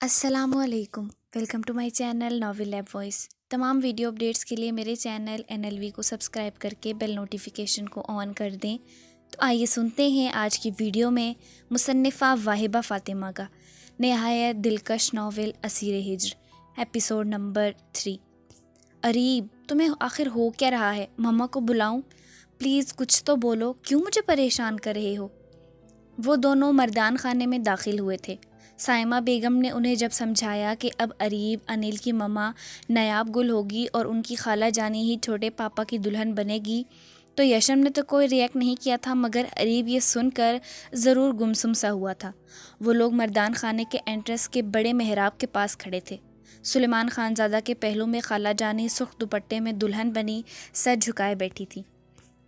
السلام علیکم، welcome to my channel Novel Lab Voice. تمام ویڈیو اپڈیٹس کے لیے میرے چینل NLV کو سبسکرائب کر کے بیل نوٹیفیکیشن کو آن کر دیں۔ تو آئیے سنتے ہیں آج کی ویڈیو میں مصنفہ واہبہ فاطمہ کا نہایت دلکش ناول اسیر ہجر، ایپیسوڈ نمبر 3۔ اریب، تمہیں آخر ہو کیا رہا ہے؟ مما کو بلاؤں؟ پلیز کچھ تو بولو، کیوں مجھے پریشان کر رہے ہو؟ وہ دونوں مردان خانے میں داخل ہوئے تھے۔ سائمہ بیگم نے انہیں جب سمجھایا کہ اب اریب انیل کی مما نیاب گل ہوگی اور ان کی خالہ جانی ہی چھوٹے پاپا کی دلہن بنے گی، تو یشم نے تو کوئی ریئیکٹ نہیں کیا تھا، مگر اریب یہ سن کر ضرور گمسم سا ہوا تھا۔ وہ لوگ مردان خانے کے انٹرنس کے بڑے محراب کے پاس کھڑے تھے۔ سلیمان خانزادہ کے پہلو میں خالہ جانی سرخ دوپٹے میں دلہن بنی سر جھکائے بیٹھی تھی۔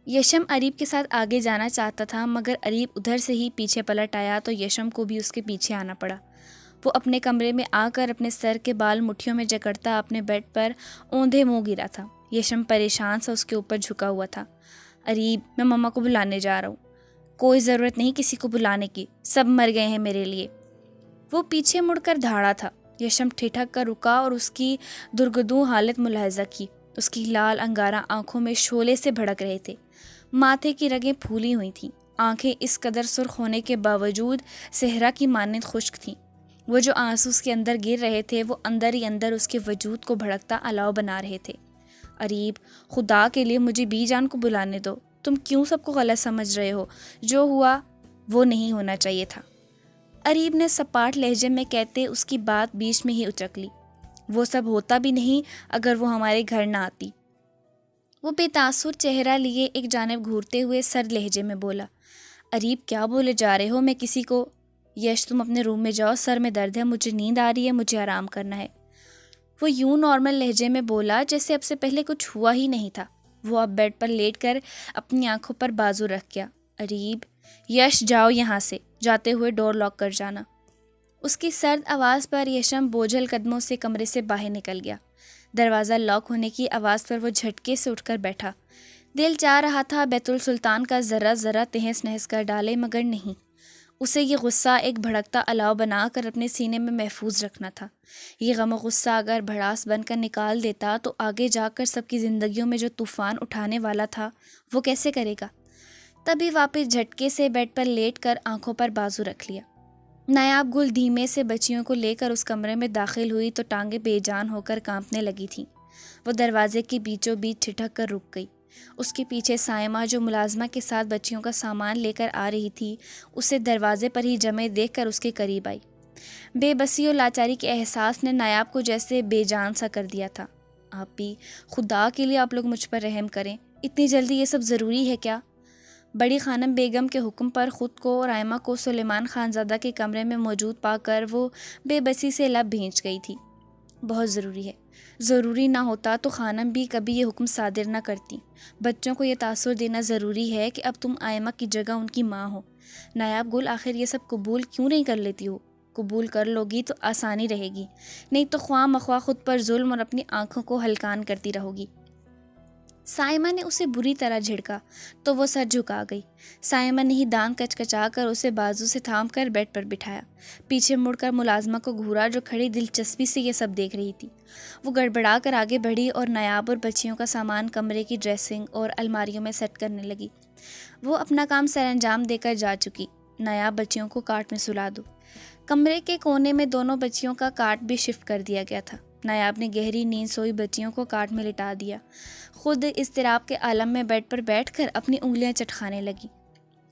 یشم اریب کے ساتھ آگے جانا چاہتا تھا، مگر اریب ادھر سے ہی پیچھے پلٹ آیا تو یشم کو بھی اس کے پیچھے آنا پڑا۔ وہ اپنے کمرے میں آ کر اپنے سر کے بال مٹھیوں میں جکڑتا اپنے بیڈ پر اوندھے منہ گرا تھا۔ یشم پریشان سا اس کے اوپر جھکا ہوا تھا۔ اریب، میں مما کو بلانے جا رہا ہوں۔ کوئی ضرورت نہیں کسی کو بلانے کی، سب مر گئے ہیں میرے لیے۔ وہ پیچھے مڑ کر دھاڑا تھا۔ یشم ٹھٹک کر رکا اور اس کی درگدوں حالت ملاحظہ کی۔ اس کی لال انگارہ آنکھوں میں شعلے سے بھڑک رہے تھے۔ ماتھے کی رگیں پھولی ہوئی تھیں۔ آنکھیں اس قدر سرخ ہونے کے باوجود صحرا کی مانند خشک تھیں۔ وہ جو آنسو اس کے اندر گر رہے تھے وہ اندر ہی اندر اس کے وجود کو بھڑکتا الاؤ بنا رہے تھے۔ اریب، خدا کے لیے مجھے بی جان کو بلانے دو۔ تم کیوں سب کو غلط سمجھ رہے ہو؟ جو ہوا وہ نہیں ہونا چاہیے تھا۔ اریب نے سپاٹ لہجے میں کہتے اس کی بات بیچ میں ہی اچک لی۔ وہ سب ہوتا بھی نہیں اگر وہ ہمارے گھر نہ آتی۔ وہ بے تاثر چہرہ لیے ایک جانب گھورتے ہوئے سرد لہجے میں بولا۔ اریب، کیا بولے جا رہے ہو؟ میں کسی کو… یش، تم اپنے روم میں جاؤ، سر میں درد ہے، مجھے نیند آ رہی ہے، مجھے آرام کرنا ہے۔ وہ یوں نارمل لہجے میں بولا جیسے اب سے پہلے کچھ ہوا ہی نہیں تھا۔ وہ اب بیڈ پر لیٹ کر اپنی آنکھوں پر بازو رکھ گیا۔ اریب، یش جاؤ یہاں سے، جاتے ہوئے ڈور لاک کر جانا۔ اس کی سرد آواز پر یشم بوجھل قدموں سے کمرے سے باہر نکل گیا۔ دروازہ لاک ہونے کی آواز پر وہ جھٹکے سے اٹھ کر بیٹھا۔ دل چاہ رہا تھا بیت السلطان کا ذرہ ذرہ تہس نہس کر ڈالے، مگر نہیں۔ اسے یہ غصہ ایک بھڑکتا الاؤ بنا کر اپنے سینے میں محفوظ رکھنا تھا۔ یہ غم و غصہ اگر بھڑاس بن کر نکال دیتا تو آگے جا کر سب کی زندگیوں میں جو طوفان اٹھانے والا تھا وہ کیسے کرے گا؟ تبھی واپس جھٹکے سے بیڈ پر لیٹ کر آنکھوں پر بازو رکھ لیا۔ نیاب گل دھیمے سے بچیوں کو لے کر اس کمرے میں داخل ہوئی تو ٹانگیں بے جان ہو کر کانپنے لگی تھیں۔ وہ دروازے کے بیچوں بیچ ٹھٹک کر رک گئی۔ اس کے پیچھے سائمہ جو ملازمہ کے ساتھ بچیوں کا سامان لے کر آ رہی تھی، اسے دروازے پر ہی جمے دیکھ کر اس کے قریب آئی۔ بے بسی اور لاچاری کے احساس نے نیاب کو جیسے بے جان سا کر دیا تھا۔ آپی، خدا کے لیے آپ لوگ مجھ پر رحم کریں، اتنی جلدی یہ سب ضروری ہے کیا؟ بڑی خانم بیگم کے حکم پر خود کو اور آئمہ کو سلیمان خانزادہ کے کمرے میں موجود پا کر وہ بے بسی سے لب بھینچ گئی تھی۔ بہت ضروری ہے۔ ضروری نہ ہوتا تو خانم بھی کبھی یہ حکم صادر نہ کرتی۔ بچوں کو یہ تاثر دینا ضروری ہے کہ اب تم آئمہ کی جگہ ان کی ماں ہو۔ نیاب گل، آخر یہ سب قبول کیوں نہیں کر لیتی ہو؟ قبول کر لوگی تو آسانی رہے گی، نہیں تو خواہ مخواہ خود پر ظلم اور اپنی آنکھوں کو ہلکان کرتی رہو گی۔ سائمہ نے اسے بری طرح جھڑکا تو وہ سر جھکا گئی۔ سائمہ نے ہی دان کچکچا کر اسے بازو سے تھام کر بیڈ پر بٹھایا۔ پیچھے مڑ کر ملازمہ کو گھورا جو کھڑی دلچسپی سے یہ سب دیکھ رہی تھی۔ وہ گڑبڑا کر آگے بڑھی اور نیاب اور بچیوں کا سامان کمرے کی ڈریسنگ اور الماریوں میں سیٹ کرنے لگی۔ وہ اپنا کام سر انجام دے کر جا چکی۔ نیاب، بچیوں کو کاٹ میں سلا دو۔ کمرے کے کونے میں دونوں بچیوں کا کاٹ بھی شفٹ کر دیا گیا تھا۔ نیاب نے گہری نیند سوئی بچیوں کو کاٹ میں لٹا دیا۔ خود اضطراب کے عالم میں بیڈ پر بیٹھ کر اپنی انگلیاں چٹکانے لگی۔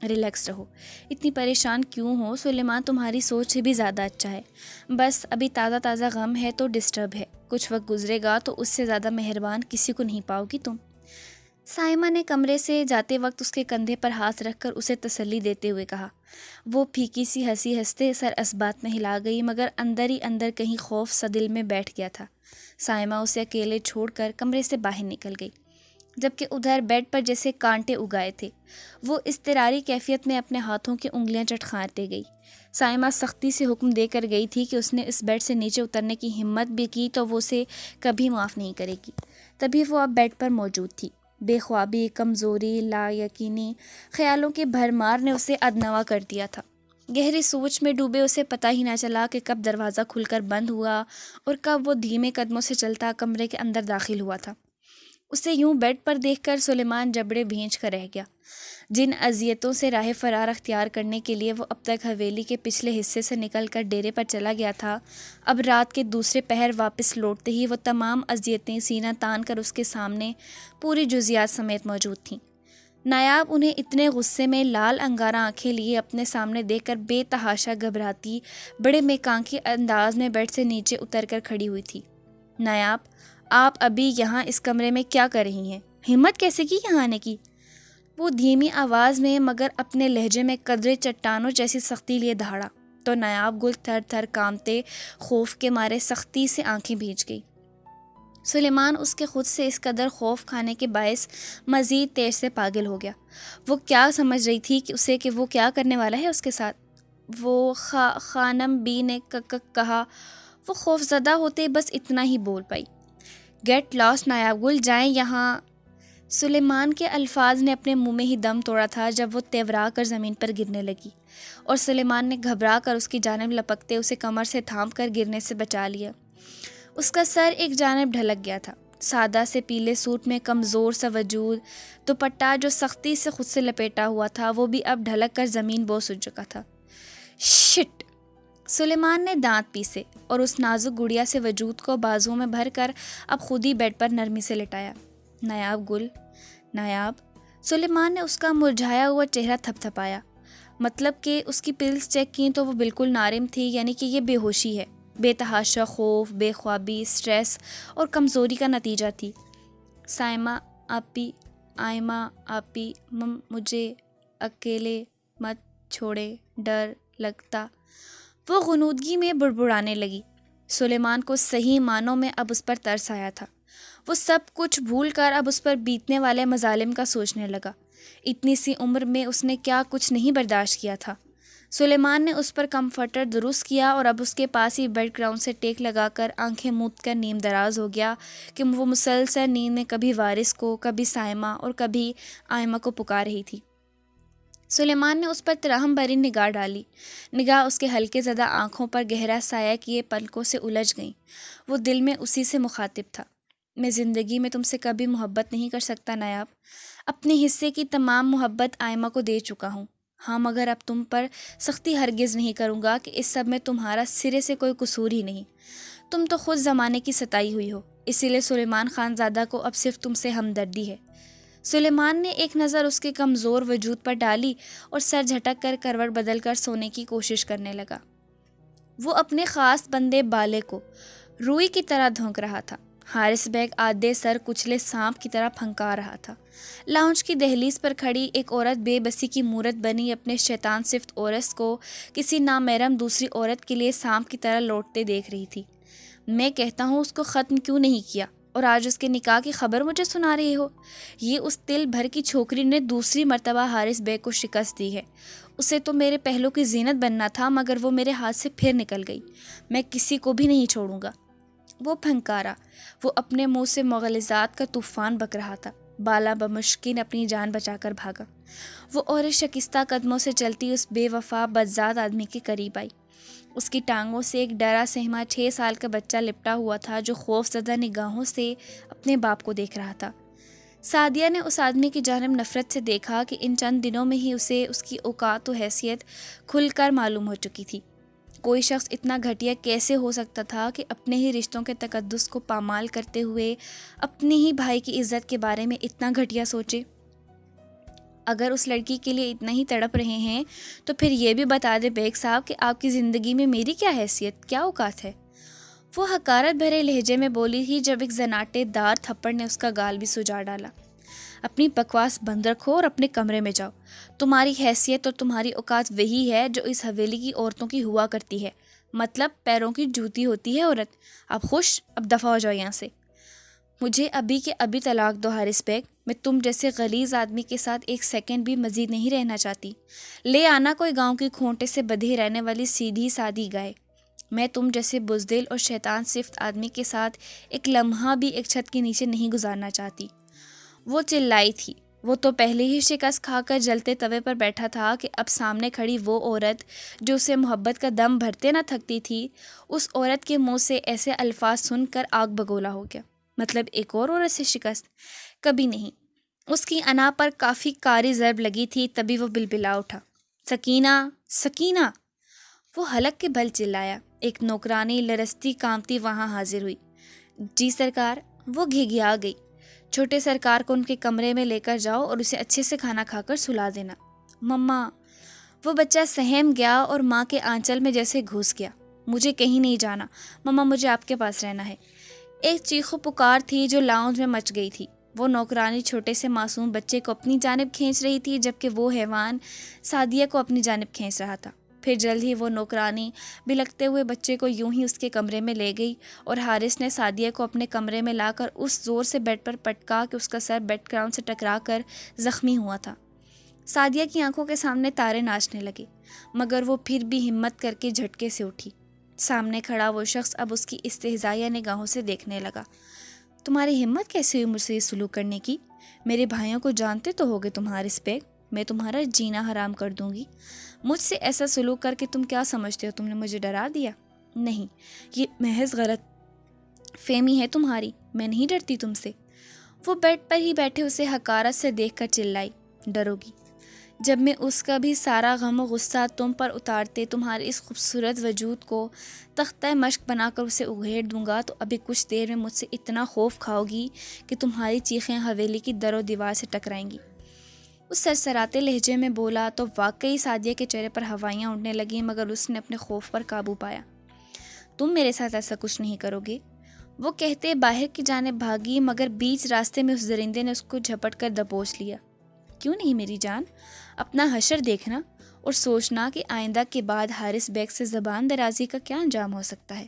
ریلیکس رہو، اتنی پریشان کیوں ہو؟ سلیمان تمہاری سوچ سے بھی زیادہ اچھا ہے۔ بس ابھی تازہ تازہ غم ہے تو ڈسٹرب ہے، کچھ وقت گزرے گا تو اس سے زیادہ مہربان کسی کو نہیں پاؤ گی تم۔ سائمہ نے کمرے سے جاتے وقت اس کے کندھے پر ہاتھ رکھ کر اسے تسلی دیتے ہوئے کہا۔ وہ پھیکی سی ہنسی ہنستے سر اسبات میں ہلا گئی، مگر اندر ہی اندر کہیں خوف سا دل میں بیٹھ گیا تھا۔ سائمہ اسے اکیلے چھوڑ کر کمرے سے باہر نکل گئی، جبکہ ادھر بیڈ پر جیسے کانٹے اگائے تھے۔ وہ اضطراری کیفیت میں اپنے ہاتھوں کی انگلیاں چٹکاتے گئی۔ سائمہ سختی سے حکم دے کر گئی تھی کہ اس نے اس بیڈ سے نیچے اترنے کی ہمت بھی کی تو وہ اسے کبھی معاف نہیں کرے گی۔ تبھی وہ اب بیڈ پر موجود تھی۔ بے خوابی، کمزوری، لا یقینی خیالوں کے بھرمار نے اسے ادنوا کر دیا تھا۔ گہری سوچ میں ڈوبے اسے پتہ ہی نہ چلا کہ کب دروازہ کھل کر بند ہوا اور کب وہ دھیمے قدموں سے چلتا کمرے کے اندر داخل ہوا تھا۔ اسے یوں بیڈ پر دیکھ کر سلیمان جبڑے بھینچ کر رہ گیا۔ جن اذیتوں سے راہ فرار اختیار کرنے کے لیے وہ اب تک حویلی کے پچھلے حصے سے نکل کر ڈیرے پر چلا گیا تھا، اب رات کے دوسرے پہر واپس لوٹتے ہی وہ تمام اذیتیں سینہ تان کر اس کے سامنے پوری جزیات سمیت موجود تھیں۔ نایاب انہیں اتنے غصے میں لال انگارہ آنکھیں لیے اپنے سامنے دیکھ کر بے تحاشا گھبراتی بڑے میکانکی انداز میں بیڈ سے نیچے اتر کر کھڑی ہوئی تھی۔ نایاب، آپ ابھی یہاں اس کمرے میں کیا کر رہی ہیں؟ ہمت کیسے کی یہاں آنے کی؟ وہ دھیمی آواز میں مگر اپنے لہجے میں قدرے چٹانوں جیسی سختی لیے دہاڑا تو نایاب گل تھر تھر کانپتے خوف کے مارے سختی سے آنکھیں بھیج گئی۔ سلیمان اس کے خود سے اس قدر خوف کھانے کے باعث مزید تیز سے پاگل ہو گیا۔ وہ کیا سمجھ رہی تھی کہ وہ کیا کرنے والا ہے اس کے ساتھ؟ وہ خانم بی نے کہا۔ وہ خوف زدہ ہوتے بس اتنا ہی بول پائی، گیٹ لاسٹ نایاب گل، جائیں یہاں۔ سلیمان کے الفاظ نے اپنے منہ میں ہی دم توڑا تھا جب وہ تیورا کر زمین پر گرنے لگی اور سلیمان نے گھبرا کر اس کی جانب لپکتے اسے کمر سے تھام کر گرنے سے بچا لیا۔ اس کا سر ایک جانب ڈھلک گیا تھا، سادہ سے پیلے سوٹ میں کمزور سا وجود، دوپٹہ جو سختی سے خود سے لپیٹا ہوا تھا وہ بھی اب ڈھلک کر زمین بوس ہو چکا تھا۔ شٹ! سلیمان نے دانت پیسے اور اس نازک گڑیا سے وجود کو بازوؤں میں بھر کر اب خود ہی بیڈ پر نرمی سے لٹایا۔ نایاب گل، نایاب۔ سلیمان نے اس کا مرجھایا ہوا چہرہ تھپ تھپایا۔ مطلب کہ اس کی پلس چیک کی تو وہ بالکل نارم تھی، یعنی کہ یہ بے ہوشی ہے، بے تحاشا خوف، بے خوابی، سٹریس اور کمزوری کا نتیجہ تھی۔ سائمہ آپی، آئمہ آپی، مجھے اکیلے مت چھوڑے، ڈر لگتا۔ وہ غنودگی میں بڑبڑانے لگی۔ سلیمان کو صحیح معنوں میں اب اس پر ترس آیا تھا۔ وہ سب کچھ بھول کر اب اس پر بیتنے والے مظالم کا سوچنے لگا۔ اتنی سی عمر میں اس نے کیا کچھ نہیں برداشت کیا تھا۔ سلیمان نے اس پر کمفرٹر درست کیا اور اب اس کے پاس ہی بیڈ گراؤنڈ سے ٹیک لگا کر آنکھیں موند کر نیم دراز ہو گیا کہ وہ مسلسل نیند میں کبھی وارث کو، کبھی سائمہ اور کبھی آئمہ کو پکار رہی تھی۔ سلیمان نے اس پر ترحم بھری نگاہ ڈالی۔ نگاہ اس کے ہلکے زدہ آنکھوں پر گہرا سایہ کیے پلکوں سے الجھ گئیں۔ وہ دل میں اسی سے مخاطب تھا، میں زندگی میں تم سے کبھی محبت نہیں کر سکتا نایاب۔ اپنے حصے کی تمام محبت آئمہ کو دے چکا ہوں، ہاں، مگر اب تم پر سختی ہرگز نہیں کروں گا کہ اس سب میں تمہارا سرے سے کوئی قصور ہی نہیں۔ تم تو خود زمانے کی ستائی ہوئی ہو، اسی لیے سلیمان خان زادہ کو اب صرف تم سے ہمدردی ہے۔ سلیمان نے ایک نظر اس کے کمزور وجود پر ڈالی اور سر جھٹک کر کروٹ بدل کر سونے کی کوشش کرنے لگا۔ وہ اپنے خاص بندے بالے کو روئی کی طرح دھونک رہا تھا۔ حارث بیگ آدھے سر کچلے سانپ کی طرح پھنکا رہا تھا۔ لاؤنج کی دہلیز پر کھڑی ایک عورت بے بسی کی مورت بنی اپنے شیطان صفت عورت کو کسی نامحرم دوسری عورت کے لیے سانپ کی طرح لوٹتے دیکھ رہی تھی۔ میں کہتا ہوں اس کو ختم کیوں نہیں کیا اور آج اس کے نکاح کی خبر مجھے سنا رہی ہو؟ یہ اس تل بھر کی چھوکری نے دوسری مرتبہ حارث بیگ کو شکست دی ہے۔ اسے تو میرے پہلو کی زینت بننا تھا مگر وہ میرے ہاتھ سے پھر نکل گئی۔ میں کسی کو بھی نہیں چھوڑوں گا۔ وہ پھنکارا، وہ اپنے منہ سے مغالطات کا طوفان بک رہا تھا۔ بالا بمشکل اپنی جان بچا کر بھاگا۔ وہ عورت شکستہ قدموں سے چلتی اس بے وفا بدذات آدمی کے قریب آئی۔ اس کی ٹانگوں سے ایک ڈرا سہما 6 سال کا بچہ لپٹا ہوا تھا جو خوف زدہ نگاہوں سے اپنے باپ کو دیکھ رہا تھا۔ سعدیہ نے اس آدمی کی جانب نفرت سے دیکھا کہ ان چند دنوں میں ہی اسے اس کی اوقات و حیثیت کھل کر معلوم ہو چکی تھی۔ کوئی شخص اتنا گھٹیا کیسے ہو سکتا تھا کہ اپنے ہی رشتوں کے تقدس کو پامال کرتے ہوئے اپنے ہی بھائی کی عزت کے بارے میں اتنا گھٹیا سوچے؟ اگر اس لڑکی کے لیے اتنا ہی تڑپ رہے ہیں تو پھر یہ بھی بتا دے بیگ صاحب کہ آپ کی زندگی میں میری کیا حیثیت، کیا اوقات ہے؟ وہ حقارت بھرے لہجے میں بولی تھی جب ایک زناٹے دار تھپڑ نے اس کا گال بھی سجا ڈالا۔ اپنی بکواس بند رکھو اور اپنے کمرے میں جاؤ۔ تمہاری حیثیت اور تمہاری اوقات وہی ہے جو اس حویلی کی عورتوں کی ہوا کرتی ہے، مطلب پیروں کی جوتی ہوتی ہے عورت۔ اب خوش، اب دفع ہو جاؤ یہاں سے۔ مجھے ابھی کے ابھی طلاق دو حارث بیگ، میں تم جیسے غلیظ آدمی کے ساتھ ایک سیکنڈ بھی مزید نہیں رہنا چاہتی۔ لے آنا کوئی گاؤں کی کھونٹے سے بدھی رہنے والی سیدھی سادی گائے۔ میں تم جیسے بزدل اور شیطان صفت آدمی کے ساتھ ایک لمحہ بھی ایک چھت کے نیچے نہیں گزارنا چاہتی۔ وہ چلائی تھی، وہ تو پہلے ہی شکست کھا کر جلتے توے پر بیٹھا تھا کہ اب سامنے کھڑی وہ عورت جو اسے محبت کا دم بھرتے نہ تھکتی تھی، اس عورت کے منہ سے ایسے الفاظ سن کر آگ بگولا ہو گیا۔ مطلب ایک اور عورت سے شکست؟ کبھی نہیں۔ اس کی انا پر کافی کاری ضرب لگی تھی، تبھی وہ بلبلا اٹھا، سکینہ، سکینہ! وہ حلق کے بل چلایا۔ ایک نوکرانی لرزتی کانپتی وہاں حاضر ہوئی۔ جی سرکار۔ وہ گھگھیا گئی۔ چھوٹے سرکار کو ان کے کمرے میں لے کر جاؤ اور اسے اچھے سے کھانا کھا کر سلا دینا۔ مما۔ وہ بچہ سہم گیا اور ماں کے آنچل میں جیسے گھس گیا۔ مجھے کہیں نہیں جانا مما، مجھے آپ کے پاس رہنا ہے۔ ایک چیخ و پکار تھی جو لاؤنج میں مچ گئی تھی۔ وہ نوکرانی چھوٹے سے معصوم بچے کو اپنی جانب کھینچ رہی تھی، جبکہ وہ حیوان سعدیہ کو اپنی جانب کھینچ رہا تھا۔ پھر جلد ہی وہ نوکرانی بلکتے ہوئے بچے کو یوں ہی اس کے کمرے میں لے گئی اور حارث نے سعدیہ کو اپنے کمرے میں لا کر اس زور سے بیڈ پر پٹکا کہ اس کا سر بیڈ گراؤنڈ سے ٹکرا کر زخمی ہوا تھا۔ سعدیہ کی آنکھوں کے سامنے تارے ناچنے لگے، مگر وہ پھر بھی ہمت کر کے جھٹکے سے اٹھی۔ سامنے کھڑا وہ شخص اب اس کی استہزائیہ نگاہوں سے دیکھنے لگا۔ تمہاری ہمت کیسے ہوئی مجھ سے یہ سلوک کرنے کی؟ میرے بھائیوں کو جانتے تو ہوگے تم حارث بیگ، میں تمہارا جینا حرام کر دوں گی۔ مجھ سے ایسا سلوک کر کے تم کیا سمجھتے ہو؟ تم نے مجھے ڈرا دیا؟ نہیں، یہ محض غلط فہمی ہے تمہاری، میں نہیں ڈرتی تم سے۔ وہ بیڈ پر ہی بیٹھے اسے حقارت سے دیکھ کر چلائی، ڈرو گی؟ جب میں اس کا بھی سارا غم و غصہ تم پر اتارتے تمہارے اس خوبصورت وجود کو تختہ مشق بنا کر اسے اگھیڑ دوں گا تو ابھی کچھ دیر میں مجھ سے اتنا خوف کھاؤ گی کہ تمہاری چیخیں حویلی کی در و دیوار سے ٹکرائیں گی۔ اس سرسراتے لہجے میں بولا تو واقعی سعدیہ کے چہرے پر ہوائیاں اڑنے لگیں، مگر اس نے اپنے خوف پر قابو پایا۔ تم میرے ساتھ ایسا کچھ نہیں کرو گے، وہ کہتے باہر کی جانب بھاگی، مگر بیچ راستے میں اس درندے نے اس کو جھپٹ کر دبوچ لیا۔ کیوں نہیں میری جان؟ اپنا حشر دیکھنا اور سوچنا کہ آئندہ کے بعد حارث بیگ سے زبان درازی کا کیا انجام ہو سکتا ہے۔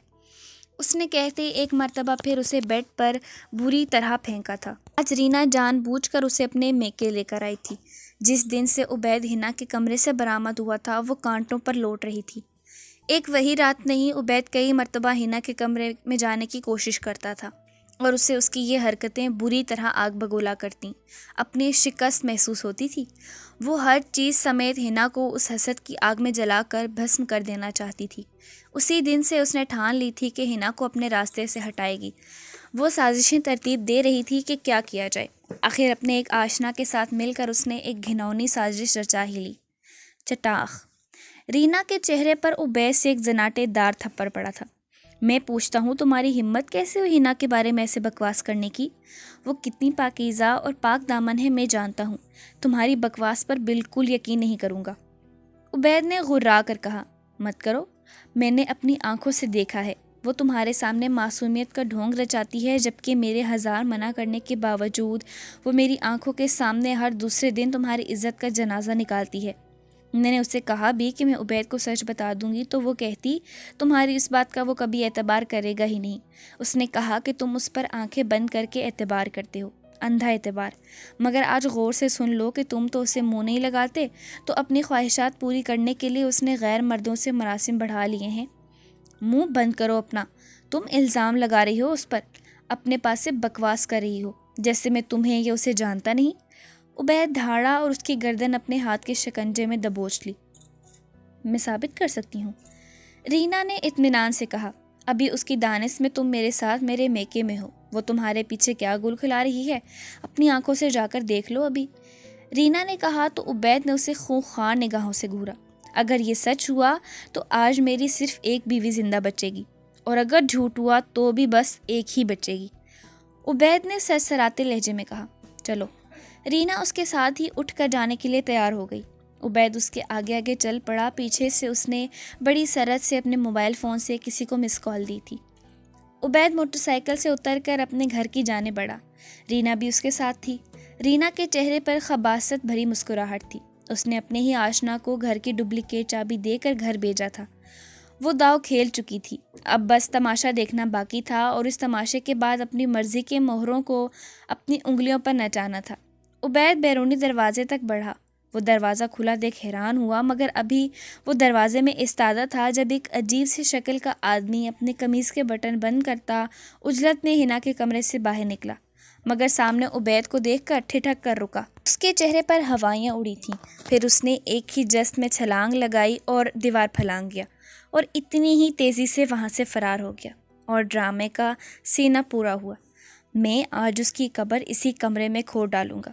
اس نے کہتے ایک مرتبہ پھر اسے بیڈ پر بری طرح پھینکا تھا۔ آج رینا جان بوجھ کر اسے اپنے میکے لے کر آئی تھی۔ جس دن سے عبید ہنا کے کمرے سے برآمد ہوا تھا وہ کانٹوں پر لوٹ رہی تھی۔ ایک وہی رات نہیں، عبید کئی مرتبہ ہنا کے کمرے میں جانے کی کوشش کرتا تھا اور اسے اس کی یہ حرکتیں بری طرح آگ بگولا کرتیں۔ اپنی شکست محسوس ہوتی تھی۔ وہ ہر چیز سمیت ہنا کو اس حسد کی آگ میں جلا کر بھسم کر دینا چاہتی تھی۔ اسی دن سے اس نے ٹھان لی تھی کہ ہنا کو اپنے راستے سے ہٹائے گی۔ وہ سازشیں ترتیب دے رہی تھی کہ کیا کیا جائے۔ آخر اپنے ایک آشنا کے ساتھ مل کر اس نے ایک گھناؤنی سازش رچا ہی لی۔ چٹاخ! رینا کے چہرے پر عبید سے ایک زناٹے دار تھپڑ پڑا تھا۔ میں پوچھتا ہوں تمہاری ہمت کیسے ہوئی ہنا کے بارے میں ایسے بکواس کرنے کی؟ وہ کتنی پاکیزہ اور پاک دامن ہے میں جانتا ہوں، تمہاری بکواس پر بالکل یقین نہیں کروں گا۔ عبید نے غرا کر کہا، مت کرو، میں نے اپنی آنکھوں سے دیکھا ہے، وہ تمہارے سامنے معصومیت کا ڈھونگ رچاتی ہے، جبکہ میرے ہزار منع کرنے کے باوجود وہ میری آنکھوں کے سامنے ہر دوسرے دن تمہاری عزت کا جنازہ نکالتی ہے۔ میں نے اسے کہا بھی کہ میں عبید کو سچ بتا دوں گی تو وہ کہتی تمہاری اس بات کا وہ کبھی اعتبار کرے گا ہی نہیں۔ اس نے کہا کہ تم اس پر آنکھیں بند کر کے اعتبار کرتے ہو، اندھا اعتبار، مگر آج غور سے سن لو کہ تم تو اسے منہ نہیں لگاتے، تو اپنی خواہشات پوری کرنے کے لیے اس نے غیر مردوں سے مراسم بڑھا لیے ہیں۔ منہ بند کرو اپنا، تم الزام لگا رہی ہو اس پر، اپنے پاس سے بکواس کر رہی ہو، جیسے میں تمہیں یا اسے جانتا نہیں۔ عبید دھاڑا اور اس کی گردن اپنے ہاتھ کے شکنجے میں دبوچ لی۔ میں ثابت کر سکتی ہوں، رینا نے اطمینان سے کہا۔ ابھی اس کی دانش میں تم میرے ساتھ میرے میکے میں ہو، وہ تمہارے پیچھے کیا گل کھلا رہی ہے، اپنی آنکھوں سے جا کر دیکھ لو ابھی۔ رینا نے کہا تو عبید نے اسے خونخوار نگاہوں سے گھورا۔ اگر یہ سچ ہوا تو آج میری صرف ایک بیوی زندہ بچے گی، اور اگر جھوٹ ہوا تو بھی بس ایک ہی بچے گی۔ عبید نے سرسراتے لہجے میں کہا، چلو۔ رینا اس کے ساتھ ہی اٹھ کر جانے کے لیے تیار ہو گئی۔ عبید اس کے آگے آگے چل پڑا۔ پیچھے سے اس نے بڑی سرعت سے اپنے موبائل فون سے کسی کو مس کال دی تھی۔ عبید موٹر سائیکل سے اتر کر اپنے گھر کی جانب بڑھا۔ رینا بھی اس کے ساتھ تھی۔ رینا کے چہرے پر خباثت بھری مسکراہٹ تھی۔ اس نے اپنے ہی آشنا کو گھر کی ڈپلیکیٹ چابی دے کر گھر بھیجا تھا۔ وہ داؤ کھیل چکی تھی، اب بس تماشا دیکھنا باقی تھا، اور اس تماشے کے بعد اپنی مرضی کے مہروں کو اپنی انگلیوں پر نچانا تھا۔ عبید بیرونی دروازے تک بڑھا۔ وہ دروازہ کھلا دیکھ حیران ہوا، مگر ابھی وہ دروازے میں ایستادہ تھا جب ایک عجیب سی شکل کا آدمی اپنے قمیض کے بٹن بند کرتا عجلت میں ہنا کے کمرے سے باہر نکلا، مگر سامنے عبید کو دیکھ کر ٹھٹک کر رکا۔ اس کے چہرے پر ہوائیاں اڑی تھیں۔ پھر اس نے ایک ہی جست میں چھلانگ لگائی اور دیوار پھلانگ گیا اور اتنی ہی تیزی سے وہاں سے فرار ہو گیا۔ اور ڈرامے کا سینہ پورا ہوا۔ میں آج اس کی قبر اسی کمرے میں کھود ڈالوں گا۔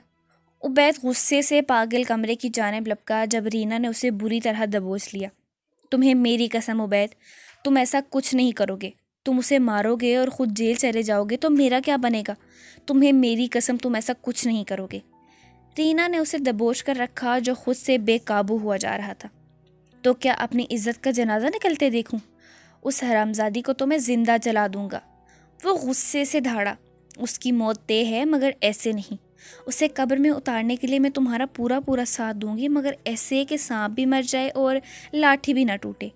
عبید غصے سے پاگل کمرے کی جانب لپکا جب رینا نے اسے بری طرح دبوچ لیا۔ تمہیں میری قسم عبید، تم ایسا کچھ نہیں کرو گے۔ تم اسے مارو گے اور خود جیل چلے جاؤ گے تو میرا کیا بنے گا؟ تمہیں میری قسم تم ایسا کچھ نہیں کرو گے۔ رینا نے اسے دبوچ کر رکھا جو خود سے بے قابو ہوا جا رہا تھا۔ تو کیا اپنی عزت کا جنازہ نکلتے دیکھوں؟ اس حرامزادی کو تو میں زندہ جلا دوں گا۔ وہ غصے سے دھاڑا۔ اس کی موت طے ہے مگر ایسے نہیں۔ اسے قبر میں اتارنے کے لیے میں تمہارا پورا ساتھ دوں گی، مگر ایسے کہ سانپ بھی مر جائے اور لاٹھی بھی نہ ٹوٹے۔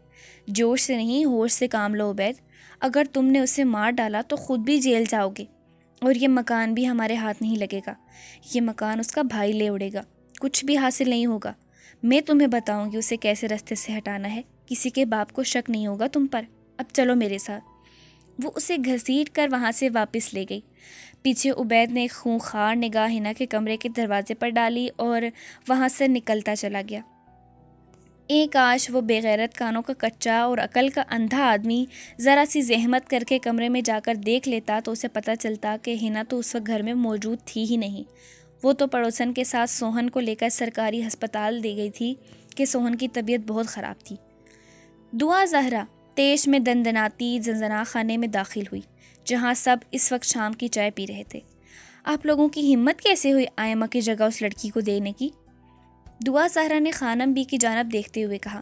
جوش سے نہیں، ہوش سے کام لو عبید۔ اگر تم نے اسے مار ڈالا تو خود بھی جیل جاؤ گے اور یہ مکان بھی ہمارے ہاتھ نہیں لگے گا۔ یہ مکان اس کا بھائی لے اڑے گا، کچھ بھی حاصل نہیں ہوگا۔ میں تمہیں بتاؤں گی اسے کیسے رستے سے ہٹانا ہے۔ کسی کے باپ کو شک نہیں ہوگا تم پر۔ اب چلو میرے ساتھ۔ وہ اسے گھسیٹ کر وہاں سے واپس لے گئی۔ پیچھے عبید نے ایک خونخوار نگاہ ہنا کے کمرے کے دروازے پر ڈالی اور وہاں سے نکلتا چلا گیا۔ کاش وہ بے غیرت کانوں کا کچا اور عقل کا اندھا آدمی ذرا سی زحمت کر کے کمرے میں جا کر دیکھ لیتا تو اسے پتہ چلتا کہ ہنا تو اس وقت گھر میں موجود تھی ہی نہیں۔ وہ تو پڑوسن کے ساتھ سوہن کو لے کر سرکاری ہسپتال دے گئی تھی کہ سوہن کی طبیعت بہت خراب تھی۔ دعا زہرا تیش میں دندناتی زنزنا خانے میں داخل ہوئی جہاں سب اس وقت شام کی چائے پی رہے تھے۔ آپ لوگوں کی ہمت کیسے ہوئی آئمہ کی جگہ اس لڑکی کو دینے کی؟ دعا زہرا نے خانم بی کی جانب دیکھتے ہوئے کہا۔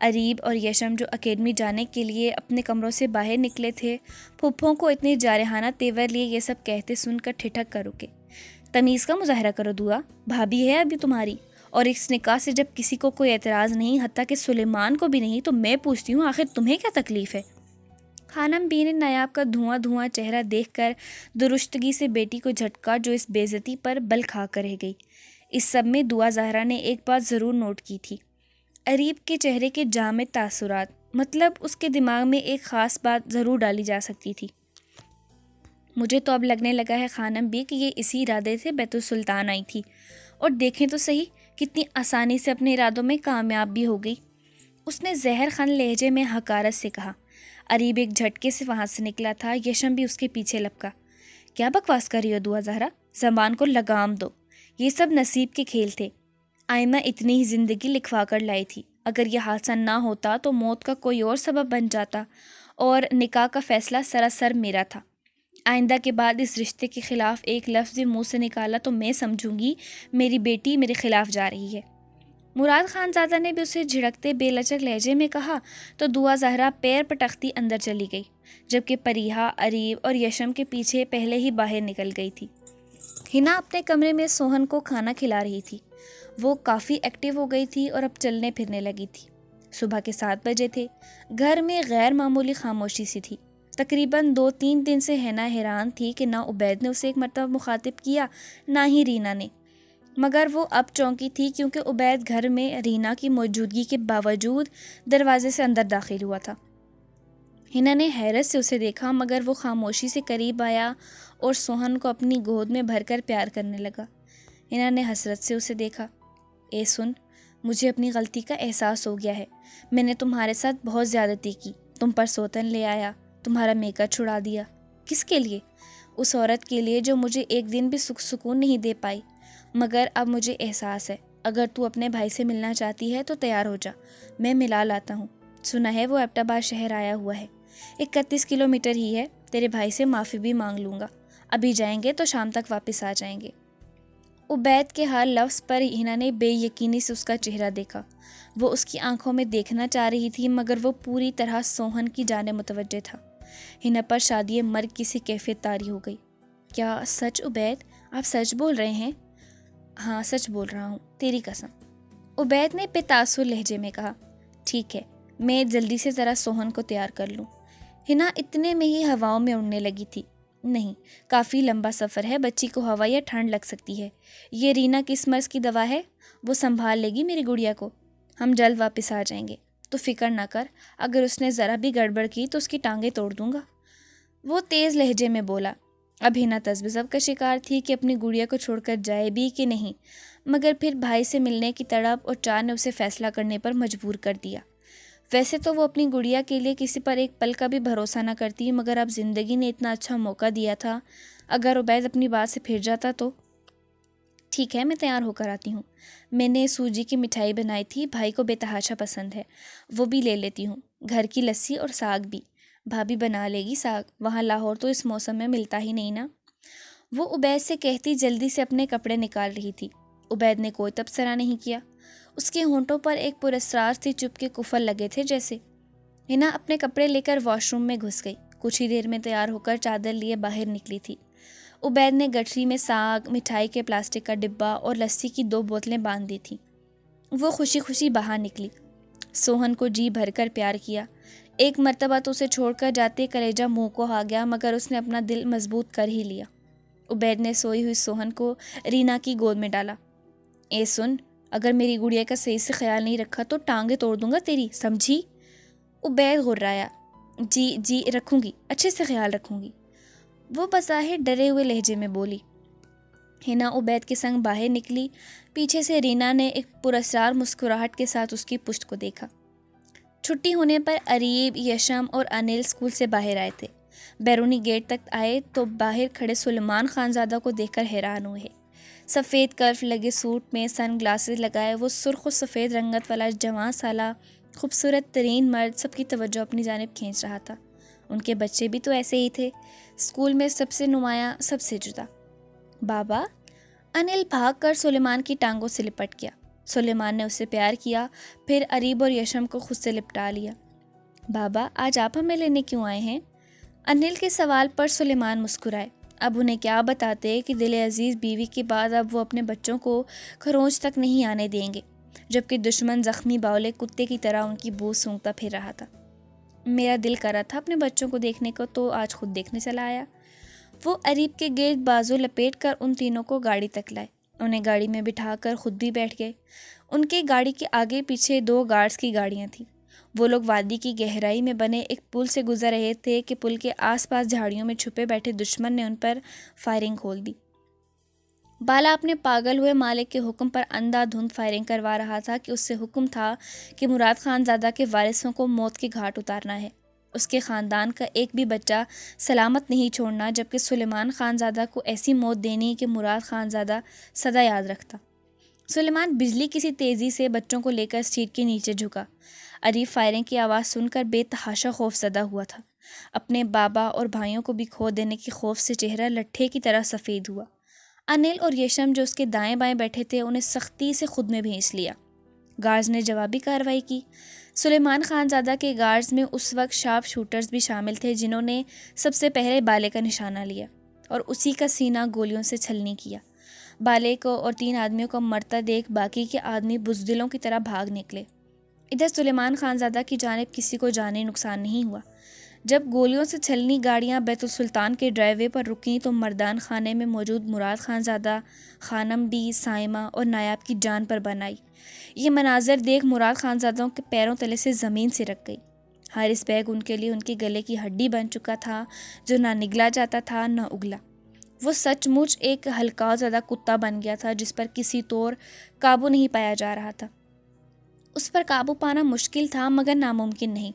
اریب اور یشم جو اکیڈمی جانے کے لیے اپنے کمروں سے باہر نکلے تھے، پھپھوں کو اتنے جارحانہ تیور لیے یہ سب کہتے سن کر ٹھٹک کر رکے۔ تمیز کا مظاہرہ کرو دعا، بھابھی ہے ابھی تمہاری، اور اس نکاح سے جب کسی کو کوئی اعتراض نہیں، حتیٰ کہ سلیمان کو بھی نہیں، تو میں پوچھتی ہوں آخر تمہیں کیا تکلیف ہے؟ خانم بی نے نایاب کا دھواں چہرہ دیکھ کر درستگی سے بیٹی کو جھٹکا جو اس بے عزتی پر بل کھا کر رہ گئی۔ اس سب میں دعا زہرا نے ایک بات ضرور نوٹ کی تھی، اریب کے چہرے کے جامد تاثرات، مطلب اس کے دماغ میں ایک خاص بات ضرور ڈالی جا سکتی تھی۔ مجھے تو اب لگنے لگا ہے خانم بی کہ یہ اسی ارادے سے بیت السلطان آئی تھی، اور دیکھیں تو صحیح کتنی آسانی سے اپنے ارادوں میں کامیاب بھی ہو گئی۔ اس نے زہر خن لہجے میں حقارت سے کہا۔ اریب ایک جھٹکے سے وہاں سے نکلا تھا، یشم بھی اس کے پیچھے لپکا۔ کیا بکواس کر رہی ہو دعا زہرا؟ زبان کو لگام دو، یہ سب نصیب کے کھیل تھے۔ آئمہ اتنی ہی زندگی لکھوا کر لائی تھی، اگر یہ حادثہ نہ ہوتا تو موت کا کوئی اور سبب بن جاتا، اور نکاح کا فیصلہ سراسر میرا تھا۔ آئندہ کے بعد اس رشتے کے خلاف ایک لفظ منہ سے نکالا تو میں سمجھوں گی میری بیٹی میرے خلاف جا رہی ہے۔ مراد خان زادہ نے بھی اسے جھڑکتے بے لچک لہجے میں کہا تو دعا زہرا پیر پٹختی اندر چلی گئی، جبکہ پریہا، اریب اور یشم کے پیچھے پہلے ہی باہر نکل گئی تھی۔ ہنا اپنے کمرے میں سوہن کو کھانا کھلا رہی تھی۔ وہ کافی ایکٹیو ہو گئی تھی اور اب چلنے پھرنے لگی تھی۔ صبح کے 7 بجے تھے۔ گھر میں غیر معمولی خاموشی سی تھی۔ تقریباً 2-3 دن سے ہنا حیران تھی کہ نہ عبید نے اسے ایک مرتبہ مخاطب کیا، نہ ہی رینا نے، مگر وہ اب چونکی تھی کیونکہ عبید گھر میں رینا کی موجودگی کے باوجود دروازے سے اندر داخل ہوا تھا۔ ہنا نے حیرت سے اسے دیکھا مگر وہ خاموشی سے قریب آیا اور سوہن کو اپنی گود میں بھر کر پیار کرنے لگا۔ ہنا نے حسرت سے اسے دیکھا۔ سن، مجھے اپنی غلطی کا احساس ہو گیا ہے۔ میں نے تمہارے ساتھ بہت زیادتی کی، تم پر سوتن لے آیا، تمہارا میک اپ چھڑا دیا۔ کس کے لیے؟ اس عورت کے لیے جو مجھے ایک دن بھی سکون نہیں دے پائی، مگر اب مجھے احساس ہے، اگر تو اپنے بھائی سے ملنا چاہتی ہے تو تیار ہو جا، میں ملا لاتا ہوں۔ سنا ہے وہ ایبٹ آباد شہر آیا ہوا ہے، 31 کلومیٹر ہی ہے، تیرے بھائی سے معافی بھی مانگ لوں گا، ابھی جائیں گے تو شام تک واپس آ جائیں گے۔ عبید کے ہر لفظ پر ہنا نے بے یقینی سے اس کا چہرہ دیکھا۔ وہ اس کی آنکھوں میں دیکھنا چاہ رہی تھی مگر وہ پوری طرح سوہن کی جانب متوجہ تھا۔ ہنا پر شادی مرگ کی سی کیفیت طاری ہو گئی۔ کیا سچ عبید؟ آپ سچ بول رہے ہیں؟ ہاں سچ بول رہا ہوں، تیری قسم، عبید نے بے تاثر لہجے میں کہا۔ ٹھیک ہے، میں جلدی سے ذرا سوہن کو تیار کر لوں۔ ہنا اتنے میں ہی ہواؤں میں اڑنے لگی تھی۔ نہیں، کافی لمبا سفر ہے، بچی کو ہوا یا ٹھنڈ لگ سکتی ہے۔ یہ رینا کس مرض کی دوا ہے؟ وہ سنبھال لے گی میری گڑیا کو، ہم جلد واپس آ جائیں گے، تو فکر نہ کر، اگر اس نے ذرا بھی گڑبڑ کی تو اس کی ٹانگیں توڑ دوں گا۔ وہ تیز لہجے میں بولا۔ اب ہنا تذبذب کا شکار تھی کہ اپنی گڑیا کو چھوڑ کر جائے بھی کہ نہیں، مگر پھر بھائی سے ملنے کی تڑپ اور چاہ نے اسے فیصلہ کرنے پر مجبور کر دیا۔ ویسے تو وہ اپنی گڑیا کے لیے کسی پر ایک پل کا بھی بھروسہ نہ کرتی، مگر اب زندگی نے اتنا اچھا موقع دیا تھا، اگر عبید اپنی بات سے پھر جاتا تو۔ ٹھیک ہے، میں تیار ہو کر آتی ہوں، میں نے سوجی کی مٹھائی بنائی تھی، بھائی کو بے تحاشا پسند ہے، وہ بھی لے لیتی ہوں، گھر کی لسی اور ساگ بھی، بھابھی بنا لے گی ساگ، وہاں لاہور تو اس موسم میں ملتا ہی نہیں نا۔ وہ عبید سے کہتی جلدی سے اپنے کپڑے نکال رہی تھی۔ عبید نے کوئی تبصرہ نہیں کیا، اس کے ہونٹوں پر ایک پراسرار سی چپ کے کفل لگے تھے جیسے۔ ہنا اپنے کپڑے لے کر واش روم میں گھس گئی، کچھ ہی دیر میں تیار ہو کر چادر لیے باہر نکلی تھی۔ عبید نے گٹھری میں ساگ، مٹھائی کے پلاسٹک کا ڈبہ اور لسی کی 2 بوتلیں باندھ دی تھیں۔ وہ خوشی خوشی باہر نکلی، سوہن کو جی بھر کر پیار کیا۔ ایک مرتبہ تو اسے چھوڑ کر جاتے کلیجہ منہ کو آ گیا، مگر اس نے اپنا دل مضبوط کر ہی لیا۔ عبید نے سوئی ہوئی سوہن کو رینا کی گود میں ڈالا۔ اے سن، اگر میری گڑیا کا صحیح سے خیال نہیں رکھا تو ٹانگیں توڑ دوں گا تیری، سمجھی؟ عبید غرایا۔ جی رکھوں گی، اچھے سے خیال رکھوں گی، وہ بظاہر ڈرے ہوئے لہجے میں بولی۔ ہنا عبید کے سنگ باہر نکلی، پیچھے سے رینا نے ایک پراسرار مسکراہٹ کے ساتھ اس کی پشت کو دیکھا۔ چھٹی ہونے پر اریب، یشم اور انل اسکول سے باہر آئے تھے۔ بیرونی گیٹ تک آئے تو باہر کھڑے سلیمان خانزادہ کو دیکھ کر حیران ہوئے۔ سفید کرف لگے سوٹ میں سن گلاسز لگائے وہ سرخ و سفید رنگت والا جوان سالہ خوبصورت ترین مرد سب کی توجہ اپنی جانب کھینچ رہا تھا۔ ان کے بچے بھی تو ایسے ہی تھے، اسکول میں سب سے نمایاں، سب سے جدا۔ بابا، انل بھاگ کر سلیمان کی ٹانگوں سے لپٹ گیا۔ سلیمان نے اسے پیار کیا، پھر اریب اور یشم کو خود سے لپٹا لیا۔ بابا، آج آپ ہمیں لینے کیوں آئے ہیں؟ انل کے سوال پر سلیمان مسکرائے۔ اب انہیں کیا بتاتے کہ دل عزیز بیوی کے بعد اب وہ اپنے بچوں کو کھرونچ تک نہیں آنے دیں گے، جبکہ دشمن زخمی باولے کتے کی طرح ان کی بو سونگتا پھر رہا تھا۔ میرا دل کر رہا تھا اپنے بچوں کو دیکھنے کو، تو آج خود دیکھنے چلا آیا۔ وہ اریب کے گرد بازو لپیٹ کر ان تینوں کو گاڑی تک لائے، انہیں گاڑی میں بٹھا کر خود بھی بیٹھ گئے۔ ان کے گاڑی کے آگے پیچھے 2 گارڈز کی گاڑیاں تھیں۔ وہ لوگ وادی کی گہرائی میں بنے ایک پل سے گزر رہے تھے کہ پل کے آس پاس جھاڑیوں میں چھپے بیٹھے دشمن نے ان پر فائرنگ کھول دی۔ بالا اپنے پاگل ہوئے مالک کے حکم پر اندھا دھند فائرنگ کروا رہا تھا کہ اس سے حکم تھا کہ مراد خان زادہ کے وارثوں کو موت کے گھاٹ اتارنا ہے، اس کے خاندان کا ایک بھی بچہ سلامت نہیں چھوڑنا، جبکہ سلیمان خان زادہ کو ایسی موت دینی کہ مراد خان زادہ سدا یاد رکھتا۔ سلیمان بجلی کسی تیزی سے بچوں کو لے کر سیٹ کے نیچے جھکا۔ اریب فائرنگ کی آواز سن کر بے تحاشا خوف زدہ ہوا تھا۔ اپنے بابا اور بھائیوں کو بھی کھو دینے کے خوف سے چہرہ لٹھے کی طرح سفید ہوا۔ انل اور یشم جو اس کے دائیں بائیں بیٹھے تھے انہیں سختی سے خود میں بھینس لیا۔ گارڈز نے جوابی کارروائی کی۔ سلیمان خان زادہ کے گارڈز میں اس وقت شارپ شوٹرز بھی شامل تھے جنہوں نے سب سے پہلے بالے کا نشانہ لیا اور اسی کا سینہ گولیوں سے چھلنی کیا۔ بالے کو اور 3 آدمیوں کو مرتا دیکھ باقی کے آدمی بزدلوں کی طرح بھاگ نکلے۔ ادھر سلیمان خان زادہ کی جانب کسی کو جانی نقصان نہیں ہوا۔ جب گولیوں سے چھلنی گاڑیاں بیت السلطان کے ڈرائیو وے پر رکیں تو مردان خانے میں موجود مراد خان زادہ، خانم بی، سائمہ اور نایاب کی جان پر بن آئی۔ یہ مناظر دیکھ مراد خان زادوں کے پیروں تلے سے زمین سے رک گئی۔ حارث بیگ ان کے لیے ان کے گلے کی ہڈی بن چکا تھا جو نہ نگلا جاتا تھا نہ اگلا۔ وہ سچ مچ ایک ہلکاؤ زدہ کتا بن گیا تھا جس پر کسی طور قابو نہیں پایا جا رہا تھا۔ اس پر قابو پانا مشکل تھا مگر ناممکن نہیں۔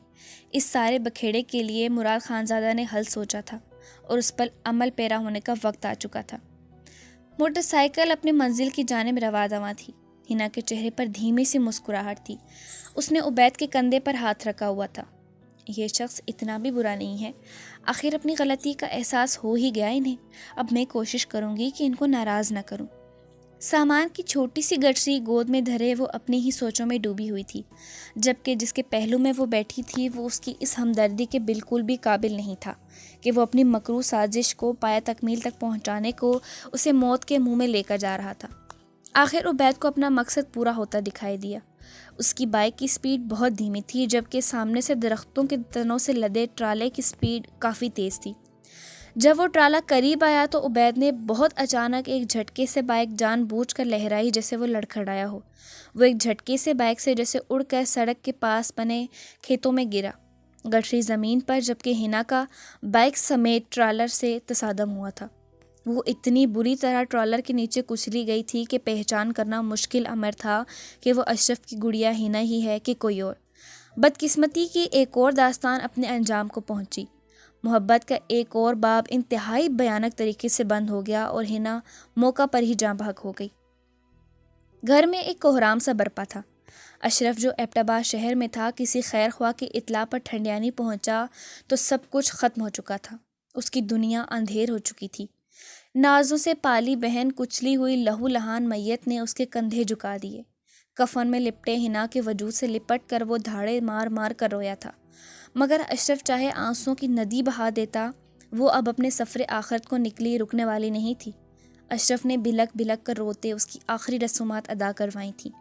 اس سارے بکھیڑے کے لیے مراد خان زادہ نے حل سوچا تھا اور اس پر عمل پیرا ہونے کا وقت آ چکا تھا۔ موٹر سائیکل اپنی منزل کی جانب رواں دواں تھی۔ ہنا کے چہرے پر دھیمی سی مسکراہٹ تھی۔ اس نے عبید کے کندھے پر ہاتھ رکھا ہوا تھا۔ یہ شخص اتنا بھی برا نہیں ہے، آخر اپنی غلطی کا احساس ہو ہی گیا انہیں۔ اب میں کوشش کروں گی کہ ان کو ناراض نہ کروں۔ سامان کی چھوٹی سی گٹری گود میں دھرے وہ اپنی ہی سوچوں میں ڈوبی ہوئی تھی، جبکہ جس کے پہلو میں وہ بیٹھی تھی وہ اس کی اس ہمدردی کے بالکل بھی قابل نہیں تھا کہ وہ اپنی مکروہ سازش کو پایہ تکمیل تک پہنچانے کو اسے موت کے منہ میں لے کر جا رہا تھا۔ آخر عبید کو اپنا مقصد پورا ہوتا دکھائی دیا۔ اس کی بائک کی سپیڈ بہت دھیمی تھی، جبکہ سامنے سے درختوں کے تنوں سے لدے ٹرالے کی سپیڈ کافی تیز تھی۔ جب وہ ٹرالا قریب آیا تو عبید نے بہت اچانک ایک جھٹکے سے بائک جان بوجھ کر لہرائی جیسے وہ لڑکھڑایا ہو۔ وہ ایک جھٹکے سے بائک سے جیسے اڑ کر سڑک کے پاس بنے کھیتوں میں گرا، گٹری زمین پر، جبکہ ہنا کا بائک سمیت ٹرالر سے تصادم ہوا تھا۔ وہ اتنی بری طرح ٹرالر کے نیچے کچلی گئی تھی کہ پہچان کرنا مشکل امر تھا کہ وہ اشرف کی گڑیا ہینا ہی ہے کہ کوئی اور۔ بدقسمتی کی ایک اور داستان اپنے انجام کو پہنچی۔ محبت کا ایک اور باب انتہائی بھیانک طریقے سے بند ہو گیا اور ہینا موقع پر ہی جاں بحق ہو گئی۔ گھر میں ایک کوہرام سا برپا تھا۔ اشرف جو ایبٹ آباد شہر میں تھا، کسی خیر خواہ کی اطلاع پر ٹھنڈیانی پہنچا تو سب کچھ ختم ہو چکا تھا۔ اس کی دنیا اندھیر ہو چکی تھی۔ نازوں سے پالی بہن کچلی ہوئی لہو لہان میت نے اس کے کندھے جھکا دیے۔ کفن میں لپٹے ہنا کے وجود سے لپٹ کر وہ دھاڑے مار مار کر رویا تھا، مگر اشرف چاہے آنسوں کی ندی بہا دیتا، وہ اب اپنے سفر آخرت کو نکلی رکنے والی نہیں تھی۔ اشرف نے بلک بلک کر روتے اس کی آخری رسومات ادا کروائی تھیں۔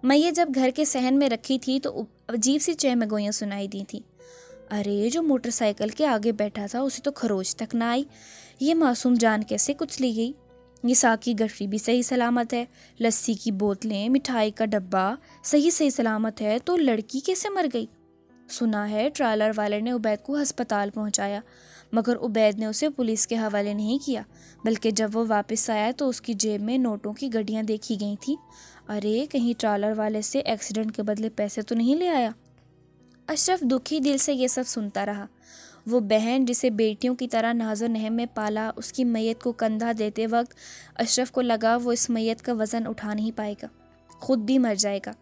میت جب گھر کے صحن میں رکھی تھی تو عجیب سی چہمگوئیاں سنائی دی تھیں۔ ارے جو موٹر سائیکل کے آگے بیٹھا تھا اسے تو خروش تک نہ آئی، یہ معصوم جان کیسے کچلی گئی؟ یہ ساگ کی گٹھری بھی صحیح سلامت ہے، لسی کی بوتلیں، مٹھائی کا ڈبہ صحیح سلامت ہے، تو لڑکی کیسے مر گئی؟ سنا ہے ٹرالر والے نے عبید کو ہسپتال پہنچایا، مگر عبید نے اسے پولیس کے حوالے نہیں کیا، بلکہ جب وہ واپس آیا تو اس کی جیب میں نوٹوں کی گڈیاں دیکھی گئی تھیں۔ ارے کہیں ٹرالر والے سے ایکسیڈنٹ کے بدلے پیسے تو نہیں لے آیا؟ اشرف دکھی دل سے یہ سب سنتا رہا۔ وہ بہن جسے بیٹیوں کی طرح ناز و نہم میں پالا، اس کی میت کو کندھا دیتے وقت اشرف کو لگا وہ اس میت کا وزن اٹھا نہیں پائے گا، خود بھی مر جائے گا۔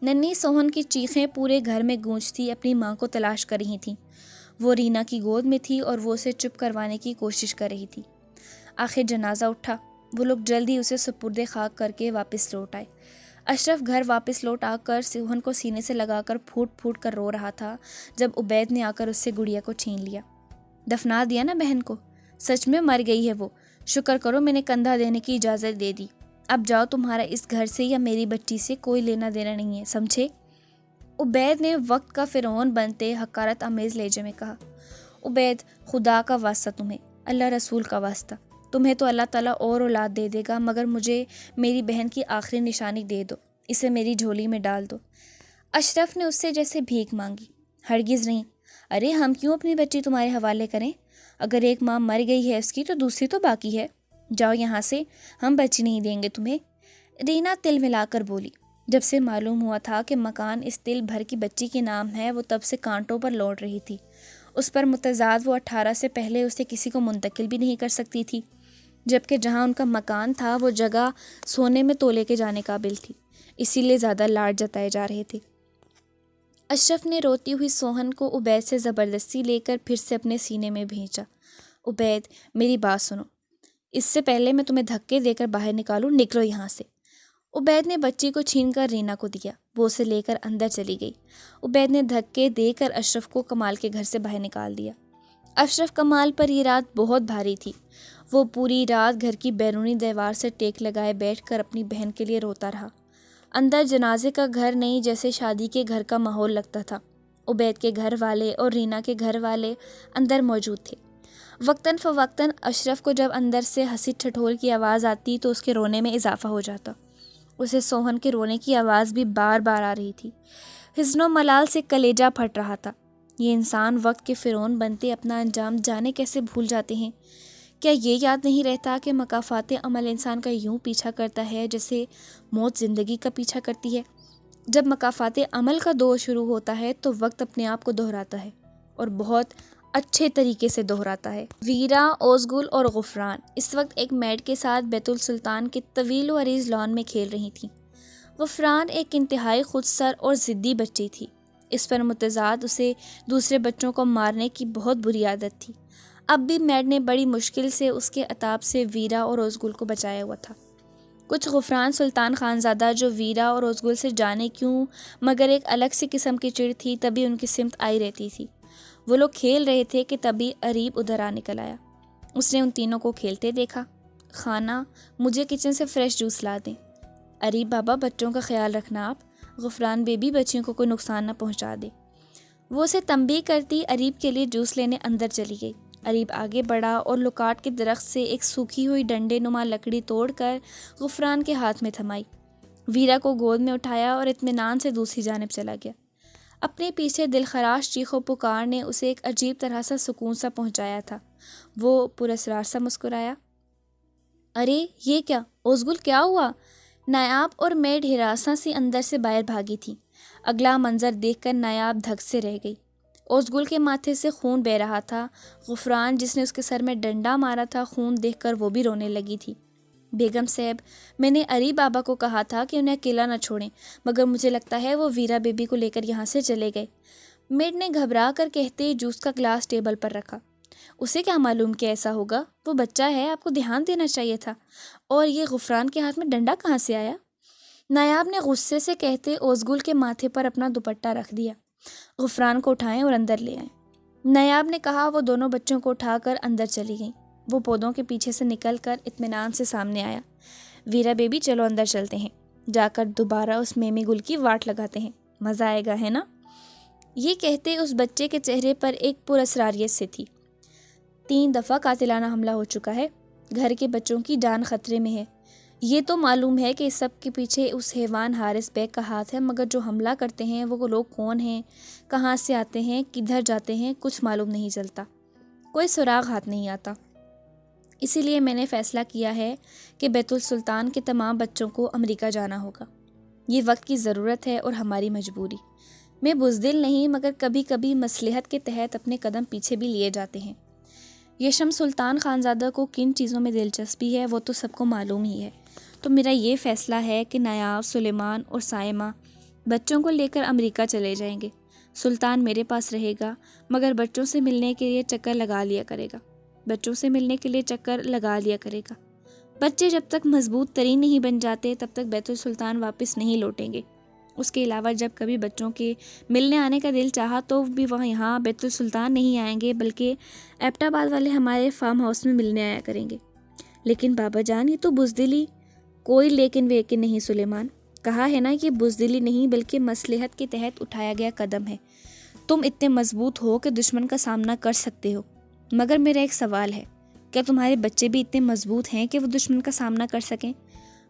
ننھی سوہن کی چیخیں پورے گھر میں گونجتی اپنی ماں کو تلاش کر رہی تھیں۔ وہ رینا کی گود میں تھی اور وہ اسے چپ کروانے کی کوشش کر رہی تھی۔ آخر جنازہ اٹھا، وہ لوگ جلدی اسے سپرد خاک کر کے واپس لوٹ آئے۔ اشرف گھر واپس لوٹ آ کر سوہن کو سینے سے لگا کر پھوٹ پھوٹ کر رو رہا تھا جب عبید نے آ کر اس سے گڑیا کو چھین لیا۔ دفنا دیا نا بہن کو؟ سچ میں مر گئی ہے وہ، شکر کرو میں نے کندھا دینے کی اجازت دے دی۔ اب جاؤ، تمہارا اس گھر سے یا میری بچی سے کوئی لینا دینا نہیں ہے، سمجھے؟ عبید نے وقت کا فرعون بنتے حقارت آمیز لہجے میں کہا۔ عبید، خدا کا واسطہ تمہیں، اللہ رسول کا واسطہ، تمہیں تو اللہ تعالیٰ اور اولاد دے دے گا، مگر مجھے میری بہن کی آخری نشانی دے دو، اسے میری جھولی میں ڈال دو۔ اشرف نے اس سے جیسے بھیک مانگی۔ ہرگز نہیں، ارے ہم کیوں اپنی بچی تمہارے حوالے کریں؟ اگر ایک ماں مر گئی ہے اس کی تو دوسری تو باقی ہے، جاؤ یہاں سے، ہم بچی نہیں دیں گے تمہیں۔ رینا تل ملا کر بولی۔ جب سے معلوم ہوا تھا کہ مکان اس تل بھر کی بچی کے نام ہے، وہ تب سے کانٹوں پر لوٹ رہی تھی۔ اس پر متضاد وہ 18 سے پہلے اسے کسی کو منتقل بھی نہیں کر سکتی تھی، جبکہ جہاں ان کا مکان تھا وہ جگہ سونے میں تولے کے جانے قابل تھی، اسی لیے زیادہ لاڈ جتائے جا رہے تھے۔ اشرف نے روتی ہوئی سوہن کو عبید سے زبردستی لے کر پھر سے اپنے سینے میں بھینچا۔ عبید، میری بات سنو، اس سے پہلے میں تمہیں دھکے دے کر باہر نکالوں، نکلو یہاں سے۔ عبید نے بچی کو چھین کر رینا کو دیا، وہ اسے لے کر اندر چلی گئی۔ عبید نے دھکے دے کر اشرف کو کمال کے گھر سے باہر نکال دیا۔ اشرف کمال پر یہ رات بہت بھاری تھی۔ وہ پوری رات گھر کی بیرونی دیوار سے ٹیک لگائے بیٹھ کر اپنی بہن کے لیے روتا رہا۔ اندر جنازے کا گھر نہیں، جیسے شادی کے گھر کا ماحول لگتا تھا۔ عبید کے گھر والے اور رینا کے گھر والے اندر موجود تھے۔ وقتاً فوقتاً اشرف کو جب اندر سے ہنسی ٹھٹول کی آواز آتی تو اس کے رونے میں اضافہ ہو جاتا۔ اسے سوہن کے رونے کی آواز بھی بار بار آ رہی تھی۔ حزن و ملال سے کلیجہ پھٹ رہا تھا۔ یہ انسان وقت کے فرعون بنتے اپنا انجام جانے کیسے بھول جاتے ہیں؟ کیا یہ یاد نہیں رہتا کہ مکافات عمل انسان کا یوں پیچھا کرتا ہے جیسے موت زندگی کا پیچھا کرتی ہے؟ جب مکافات عمل کا دور شروع ہوتا ہے تو وقت اپنے آپ کو دہراتا ہے، اور بہت اچھے طریقے سے دہراتا ہے۔ ویرا، اوزگل اور غفران اس وقت ایک میڈ کے ساتھ بیت السلطان کے طویل و عریض لان میں کھیل رہی تھیں۔ غفران ایک انتہائی خود سر اور ضدی بچی تھی۔ اس پر متضاد اسے دوسرے بچوں کو مارنے کی بہت بری عادت تھی۔ اب بھی میڈ نے بڑی مشکل سے اس کے عتاب سے ویرا اور اوزگل کو بچایا ہوا تھا۔ کچھ غفران سلطان خانزادہ جو ویرا اور اوزگل سے جانے کیوں مگر ایک الگ سی قسم کی چڑ تھی تبھی ان کی سمت آئی رہتی تھی۔ وہ لوگ کھیل رہے تھے کہ تبھی اریب ادھر آ نکل آیا۔ اس نے ان تینوں کو کھیلتے دیکھا۔ خانہ، مجھے کچن سے فریش جوس لا دیں۔ اریب بابا، بچوں کا خیال رکھنا آپ، غفران بیبی بچیوں کو کوئی نقصان نہ پہنچا دے۔ وہ اسے تنبیہ کرتی اریب کے لیے جوس لینے اندر چلی گئی۔ اریب آگے بڑھا اور لکاٹ کے درخت سے ایک سوکھی ہوئی ڈنڈے نما لکڑی توڑ کر غفران کے ہاتھ میں تھمائی۔ ویرا کو گود میں اٹھایا اور اطمینان سے دوسری جانب چلا گیا۔ اپنے پیچھے دل خراش چیخ و پکار نے اسے ایک عجیب طرح سا سکون سا پہنچایا تھا۔ وہ پراسرار سا مسکرایا۔ ارے یہ کیا اوزگل، کیا ہوا؟ نایاب اور میڈ ہراساں سی اندر سے باہر بھاگی تھی۔ اگلا منظر دیکھ کر نایاب دھک سے رہ گئی۔ اوزگل کے ماتھے سے خون بہہ رہا تھا۔ غفران جس نے اس کے سر میں ڈنڈا مارا تھا، خون دیکھ کر وہ بھی رونے لگی تھی۔ بیگم صاحب، میں نے اری بابا کو کہا تھا کہ انہیں اکیلا نہ چھوڑیں، مگر مجھے لگتا ہے وہ ویرا بیبی کو لے کر یہاں سے چلے گئے۔ میڈ نے گھبرا کر کہتے ہی جوس کا گلاس ٹیبل پر رکھا۔ اسے کیا معلوم کہ ایسا ہوگا؟ وہ بچہ ہے، آپ کو دھیان دینا چاہیے تھا۔ اور یہ غفران کے ہاتھ میں ڈنڈا کہاں سے آیا؟ نایاب نے غصے سے کہتے اوزگل کے ماتھے پر اپنا دوپٹہ رکھ دیا۔ غفران کو اٹھائیں اور اندر لے آئیں، نایاب نے کہا۔ وہ دونوں بچوں کو اٹھا کر اندر چلی گئیں۔ وہ پودوں کے پیچھے سے نکل کر اطمینان سے سامنے آیا۔ ویرا بیبی، چلو اندر چلتے ہیں، جا کر دوبارہ اس میمی گل کی واٹ لگاتے ہیں، مزہ آئے گا، ہے نا؟ یہ کہتے اس بچے کے چہرے پر ایک پراسراریت سے تھی۔ 3 دفعہ قاتلانہ حملہ ہو چکا ہے، گھر کے بچوں کی جان خطرے میں ہے۔ یہ تو معلوم ہے کہ اس سب کے پیچھے اس حیوان حارث بیگ کا ہاتھ ہے، مگر جو حملہ کرتے ہیں وہ لوگ کون ہیں، کہاں سے آتے ہیں، کدھر جاتے ہیں، کچھ معلوم نہیں چلتا، کوئی سراغ ہاتھ نہیں آتا۔ اسی لیے میں نے فیصلہ کیا ہے کہ بیت السلطان کے تمام بچوں کو امریکہ جانا ہوگا۔ یہ وقت کی ضرورت ہے اور ہماری مجبوری۔ میں بزدل نہیں، مگر کبھی کبھی مصلحت کے تحت اپنے قدم پیچھے بھی لیے جاتے ہیں۔ یشم سلطان خانزادہ کو کن چیزوں میں دلچسپی ہے وہ تو سب کو معلوم ہی ہے، تو میرا یہ فیصلہ ہے کہ نایاب، سلیمان اور سائمہ بچوں کو لے کر امریکہ چلے جائیں گے۔ سلطان میرے پاس رہے گا، مگر بچوں سے ملنے کے لیے چکر لگا لیا کرے گا۔ بچے جب تک مضبوط ترین نہیں بن جاتے تب تک بیت السلطان واپس نہیں لوٹیں گے۔ اس کے علاوہ جب کبھی بچوں کے ملنے آنے کا دل چاہا تو بھی وہاں یہاں بیت السلطان نہیں آئیں گے، بلکہ ایبٹ آباد والے ہمارے فارم ہاؤس میں ملنے آیا کریں گے۔ لیکن بابا جان، یہ تو بزدلی۔ کوئی لیکن ویکن نہیں سلیمان، کہا ہے نا، یہ بزدلی نہیں بلکہ مصلحت کے تحت اٹھایا گیا قدم ہے۔ تم اتنے مضبوط ہو کہ دشمن کا سامنا کر سکتے ہو، مگر میرا ایک سوال ہے، کیا تمہارے بچے بھی اتنے مضبوط ہیں کہ وہ دشمن کا سامنا کر سکیں؟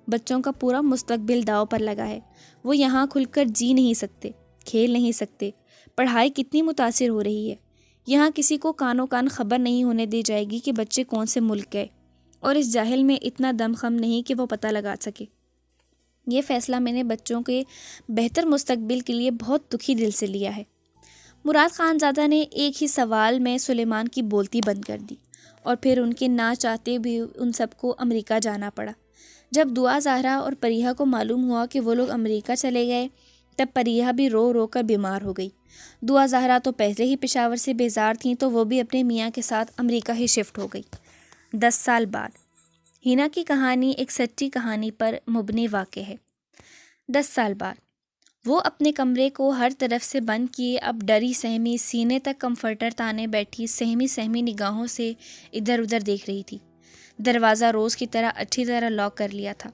بچوں کا پورا مستقبل داؤ پر لگا ہے۔ وہ یہاں کھل کر جی نہیں سکتے، کھیل نہیں سکتے۔ پڑھائی کتنی متاثر ہو رہی ہے۔ یہاں کسی کو کانوں کان خبر نہیں ہونے دی جائے گی کہ بچے کون سے ملک گئے، اور اس جاہل میں اتنا دم خم نہیں کہ وہ پتہ لگا سکے۔ یہ فیصلہ میں نے بچوں کے بہتر مستقبل کے لیے بہت دکھی دل سے لیا ہے۔ مراد خانزادہ نے ایک ہی سوال میں سلیمان کی بولتی بند کر دی، اور پھر ان کے نہ چاہتے بھی ان سب کو امریکہ جانا پڑا۔ جب دعا زہرا اور پریہ کو معلوم ہوا کہ وہ لوگ امریکہ چلے گئے، تب پریہ بھی رو رو کر بیمار ہو گئی۔ دعا زہرا تو پہلے ہی پشاور سے بیزار تھیں، تو وہ بھی اپنے میاں کے ساتھ امریکہ ہی شفٹ ہو گئی۔ 10 سال بعد ہینا کی کہانی ایک سچی کہانی پر مبنی واقع ہے۔ 10 سال بعد وہ اپنے کمرے کو ہر طرف سے بند کیے اب ڈری سہمی سینے تک کمفرٹر تانے بیٹھی سہمی نگاہوں سے ادھر ادھر دیکھ رہی تھی۔ دروازہ روز کی طرح اچھی طرح لاک کر لیا تھا،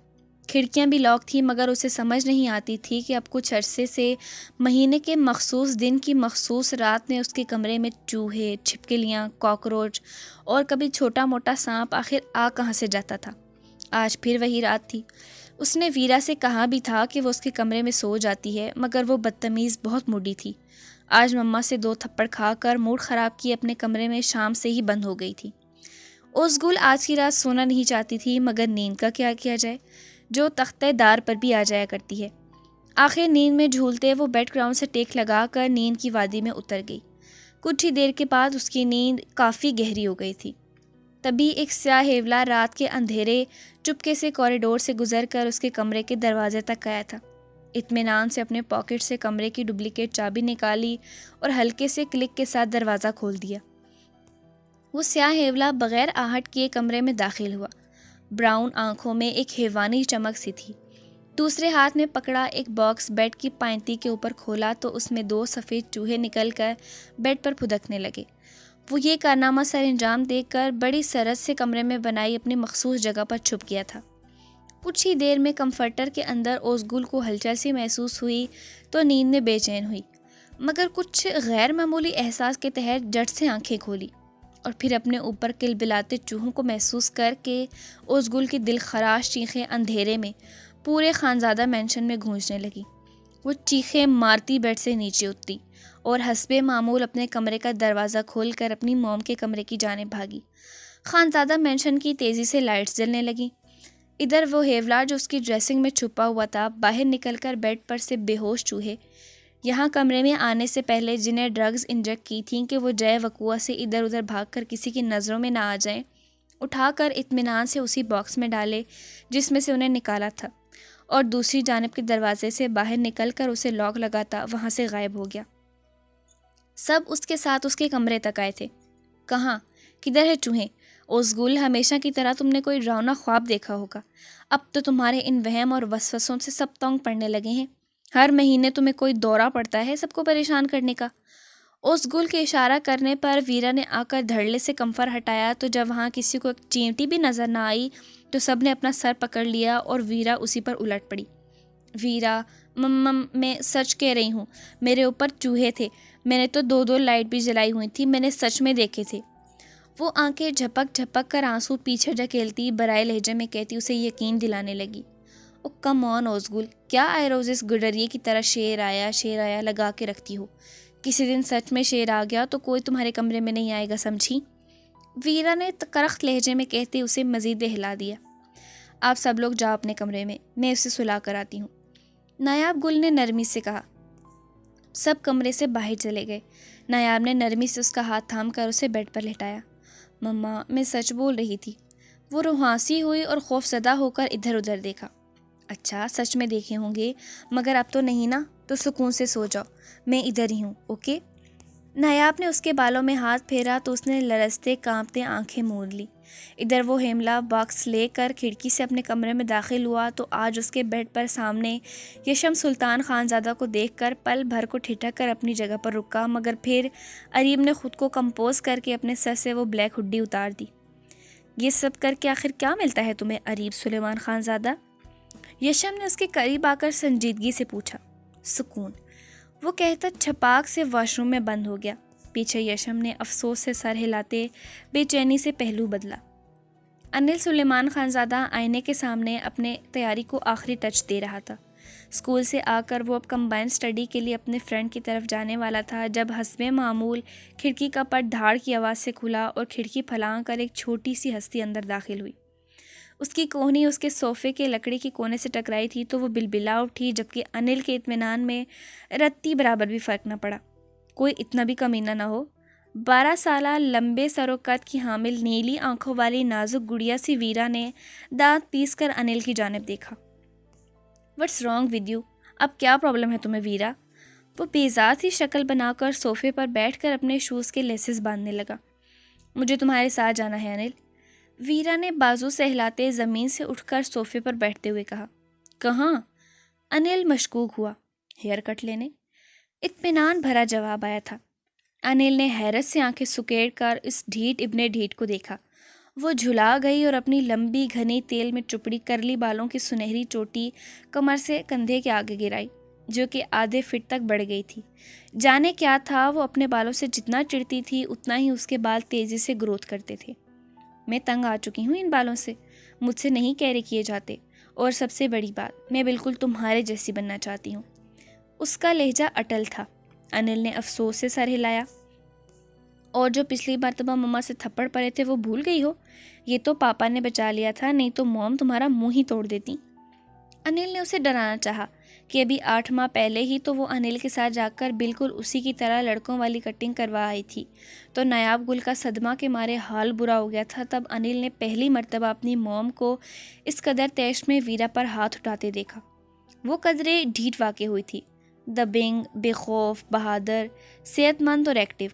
کھڑکیاں بھی لاک تھیں، مگر اسے سمجھ نہیں آتی تھی کہ اب کچھ عرصے سے مہینے کے مخصوص دن کی مخصوص رات میں اس کے کمرے میں چوہے، چھپکلیاں، کاکروچ اور کبھی چھوٹا موٹا سانپ آخر آ کہاں سے جاتا تھا۔ آج پھر وہی رات تھی۔ اس نے ویرا سے کہا بھی تھا کہ وہ اس کے کمرے میں سو جاتی ہے، مگر وہ بدتمیز بہت موڈی تھی۔ آج مما سے 2 تھپڑ کھا کر موڈ خراب کیے اپنے کمرے میں شام سے ہی بند ہو گئی تھی۔ اوزگل آج کی رات سونا نہیں چاہتی تھی، مگر نیند کا کیا کیا جائے جو تختہ دار پر بھی آ جایا کرتی ہے۔ آخر نیند میں جھولتے وہ بیڈ گراؤنڈ سے ٹیک لگا کر نیند کی وادی میں اتر گئی۔ کچھ ہی دیر کے بعد اس کی نیند کافی گہری ہو گئی تھی۔ تبھی ایک سیاہ ہیولا رات کے اندھیرے چپکے سے کوریڈور سے گزر کر اس کے کمرے کے دروازے تک آیا تھا۔ اطمینان سے اپنے پاکٹ سے کمرے کی ڈپلیکیٹ چابی نکالی اور ہلکے سے کلک کے ساتھ دروازہ کھول دیا۔ وہ سیاہ ہیولا بغیر آہٹ کیے کمرے میں داخل ہوا۔ براؤن آنکھوں میں ایک حیوانی چمک سی تھی۔ دوسرے ہاتھ میں پکڑا ایک باکس بیڈ کی پائنتی کے اوپر کھولا تو اس میں 2 سفید چوہے نکل کر بیڈ پر پھدکنے لگے۔ وہ یہ کارنامہ سر انجام دیکھ کر بڑی سرت سے کمرے میں بنائی اپنی مخصوص جگہ پر چھپ گیا تھا۔ کچھ ہی دیر میں کمفرٹر کے اندر اوزگل کو ہلچل سی محسوس ہوئی تو نیند میں بے چین ہوئی، مگر کچھ غیر معمولی احساس کے تحت جٹ سے آنکھیں کھولی، اور پھر اپنے اوپر کلبلاتے چوہوں کو محسوس کر کے اوزگل کی دل خراش چیخیں اندھیرے میں پورے خانزادہ مینشن میں گونجنے لگی۔ وہ چیخیں مارتی بیڈ سے نیچے اتری اور حسب معمول اپنے کمرے کا دروازہ کھول کر اپنی موم کے کمرے کی جانب بھاگی۔ خانزادہ مینشن کی تیزی سے لائٹس جلنے لگیں۔ ادھر وہ ہیولار جو اس کی ڈریسنگ میں چھپا ہوا تھا باہر نکل کر بیڈ پر سے بے ہوش چوہے یہاں کمرے میں آنے سے پہلے جنہیں ڈرگز انجیکٹ کی تھیں کہ وہ جے وقوع سے ادھر ادھر بھاگ کر کسی کی نظروں میں نہ آ جائیں، اٹھا کر اطمینان سے اسی باکس میں ڈالے جس میں سے انہیں نکالا تھا، اور دوسری جانب کے دروازے سے باہر نکل کر اسے لاک لگاتا وہاں سے غائب ہو گیا۔ سب اس کے ساتھ اس کے کمرے تک آئے تھے۔ کہاں؟ کدھر ہے چوہے؟ اوزگل، ہمیشہ کی طرح تم نے کوئی ڈراؤنا خواب دیکھا ہوگا۔ اب تو تمہارے ان وہم اور وسوسوں سے سب تنگ پڑنے لگے ہیں۔ ہر مہینے تمہیں کوئی دورہ پڑتا ہے سب کو پریشان کرنے کا۔ اوزگل کے اشارہ کرنے پر ویرا نے آ کر دھڑلے سے کمفر ہٹایا تو جب وہاں کسی کو ایک چیونٹی بھی نظر نہ آئی تو سب نے اپنا سر پکڑ لیا اور ویرا اسی پر الٹ پڑی۔ ویرا، میں سچ کہہ رہی ہوں، میرے اوپر چوہے تھے، میں نے تو 2 لائٹ بھی جلائی ہوئی تھی، میں نے سچ میں دیکھے تھے۔ وہ آنکھیں جھپک جھپک کر آنسو پیچھے ڈھکیلتی برائے لہجے میں کہتی اسے یقین دلانے لگی۔ او کم آن اوزگل، کیا آئے روز اس گڈریے کی طرح شیر آیا لگا کے رکھتی ہو؟ کسی دن سچ میں شیر آ گیا تو کوئی تمہارے کمرے میں نہیں آئے گا، سمجھی؟ ویرا نے کرخت لہجے میں کہتے اسے مزید ہلا دیا۔ آپ سب لوگ جاؤ اپنے کمرے میں اسے سلا کر آتی ہوں، نایاب گل نے نرمی سے کہا۔ سب کمرے سے باہر چلے گئے۔ نایاب نے نرمی سے اس کا ہاتھ تھام کر اسے بیڈ پر لٹایا۔ مما، میں سچ بول رہی تھی۔ وہ روحانسی ہوئی اور خوف زدہ ہو کر ادھر ادھر دیکھا۔ اچھا، سچ میں دیکھے ہوں گے، مگر اب تو نہیں نا، تو سکون سے سو جاؤ، میں ادھر ہی ہوں، اوکے؟ نایاب نے اس کے بالوں میں ہاتھ پھیرا تو اس نے لرزتے کانپتے آنکھیں موند لی۔ ادھر وہ ہیملا باکس لے کر کھڑکی سے اپنے کمرے میں داخل ہوا تو آج اس کے بیڈ پر سامنے یشم سلطان خانزادہ کو دیکھ کر پل بھر کو ٹھٹک کر اپنی جگہ پر رکا، مگر پھر اریب نے خود کو کمپوز کر کے اپنے سر سے وہ بلیک ہڈی اتار دی۔ یہ سب کر کے آخر کیا ملتا ہے تمہیں اریب سلیمان خانزادہ؟ یشم نے اس کے قریب آ کر سنجیدگی سے پوچھا۔ سکون، وہ کہتا چھپاک سے واش روم میں بند ہو گیا۔ پیچھے یشم نے افسوس سے سر ہلاتے بے چینی سے پہلو بدلا۔ انل سلیمان خانزادہ آئینے کے سامنے اپنے تیاری کو آخری ٹچ دے رہا تھا۔ اسکول سے آ کر وہ اب کمبائن اسٹڈی کے لیے اپنے فرینڈ کی طرف جانے والا تھا جب حسب معمول کھڑکی کا پٹ دھاڑ کی آواز سے کھلا اور کھڑکی پھلانگ کر ایک چھوٹی سی ہستی اندر داخل ہوئی۔ اس کی کوہنی اس کے صوفے کے لکڑی کے کونے سے ٹکرائی تھی تو وہ بلبلا اٹھی، جبکہ انل کے اطمینان میں رتی برابر بھی فرق نہ پڑا۔ کوئی اتنا بھی کمینہ نہ ہو۔ 12 سالہ لمبے سر و قد کی حامل نیلی آنکھوں والی نازک گڑیا سی ویرا نے دانت پیس کر انل کی جانب دیکھا۔ What's wrong with you? اب کیا پرابلم ہے تمہیں ویرا؟ وہ بیزار سی شکل بنا کر صوفے پر بیٹھ کر اپنے شوز کے لیسز باندھنے لگا۔ مجھے تمہارے ساتھ جانا ہے انل، ویرا نے بازو سے ہلاتے زمین سے اٹھ کر صوفے پر بیٹھتے ہوئے کہا۔ کہاں؟ انل مشکوک ہوا۔ ہیئر کٹ لینے، اطمینان بھرا جواب آیا تھا۔ انل نے حیرت سے آنکھیں سکیڑ کر اس ڈھیٹ ابن ڈھیٹ کو دیکھا۔ وہ جھلا گئی اور اپنی لمبی گھنی تیل میں چپڑی کرلی بالوں کی سنہری چوٹی کمر سے کندھے کے آگے گرائی، جو کہ آدھے فٹ تک بڑھ گئی تھی۔ جانے کیا تھا، وہ اپنے بالوں سے جتنا چڑھتی تھی اتنا ہی اس کے بال تیزی سے گروتھ کرتے تھے۔ میں تنگ آ چکی ہوں ان بالوں سے، مجھ سے نہیں کیری کیے جاتے، اور سب سے بڑی بات، میں بالکل تمہارے جیسی بننا چاہتی ہوں۔ اس کا لہجہ اٹل تھا۔ انل نے افسوس سے سر ہلایا۔ اور جو پچھلی مرتبہ مما سے تھپڑ پڑے تھے وہ بھول گئی ہو؟ یہ تو پاپا نے بچا لیا تھا، نہیں تو موم تمہارا منہ ہی توڑ دیتی۔ انل نے اسے ڈرانا چاہا کہ ابھی 8 ماہ پہلے ہی تو وہ انل کے ساتھ جا کر بالکل اسی کی طرح لڑکوں والی کٹنگ کروا آئی تھی، تو نایاب گل کا صدمہ کے مارے حال برا ہو گیا تھا۔ تب انل نے پہلی مرتبہ اپنی موم کو اس قدر تیش میں ویرا پر ہاتھ اٹھاتے دیکھا۔ وہ قدرے ڈھیٹ واقع ہوئی تھی، دبنگ، بے خوف، بہادر، صحت مند اور ایکٹیو،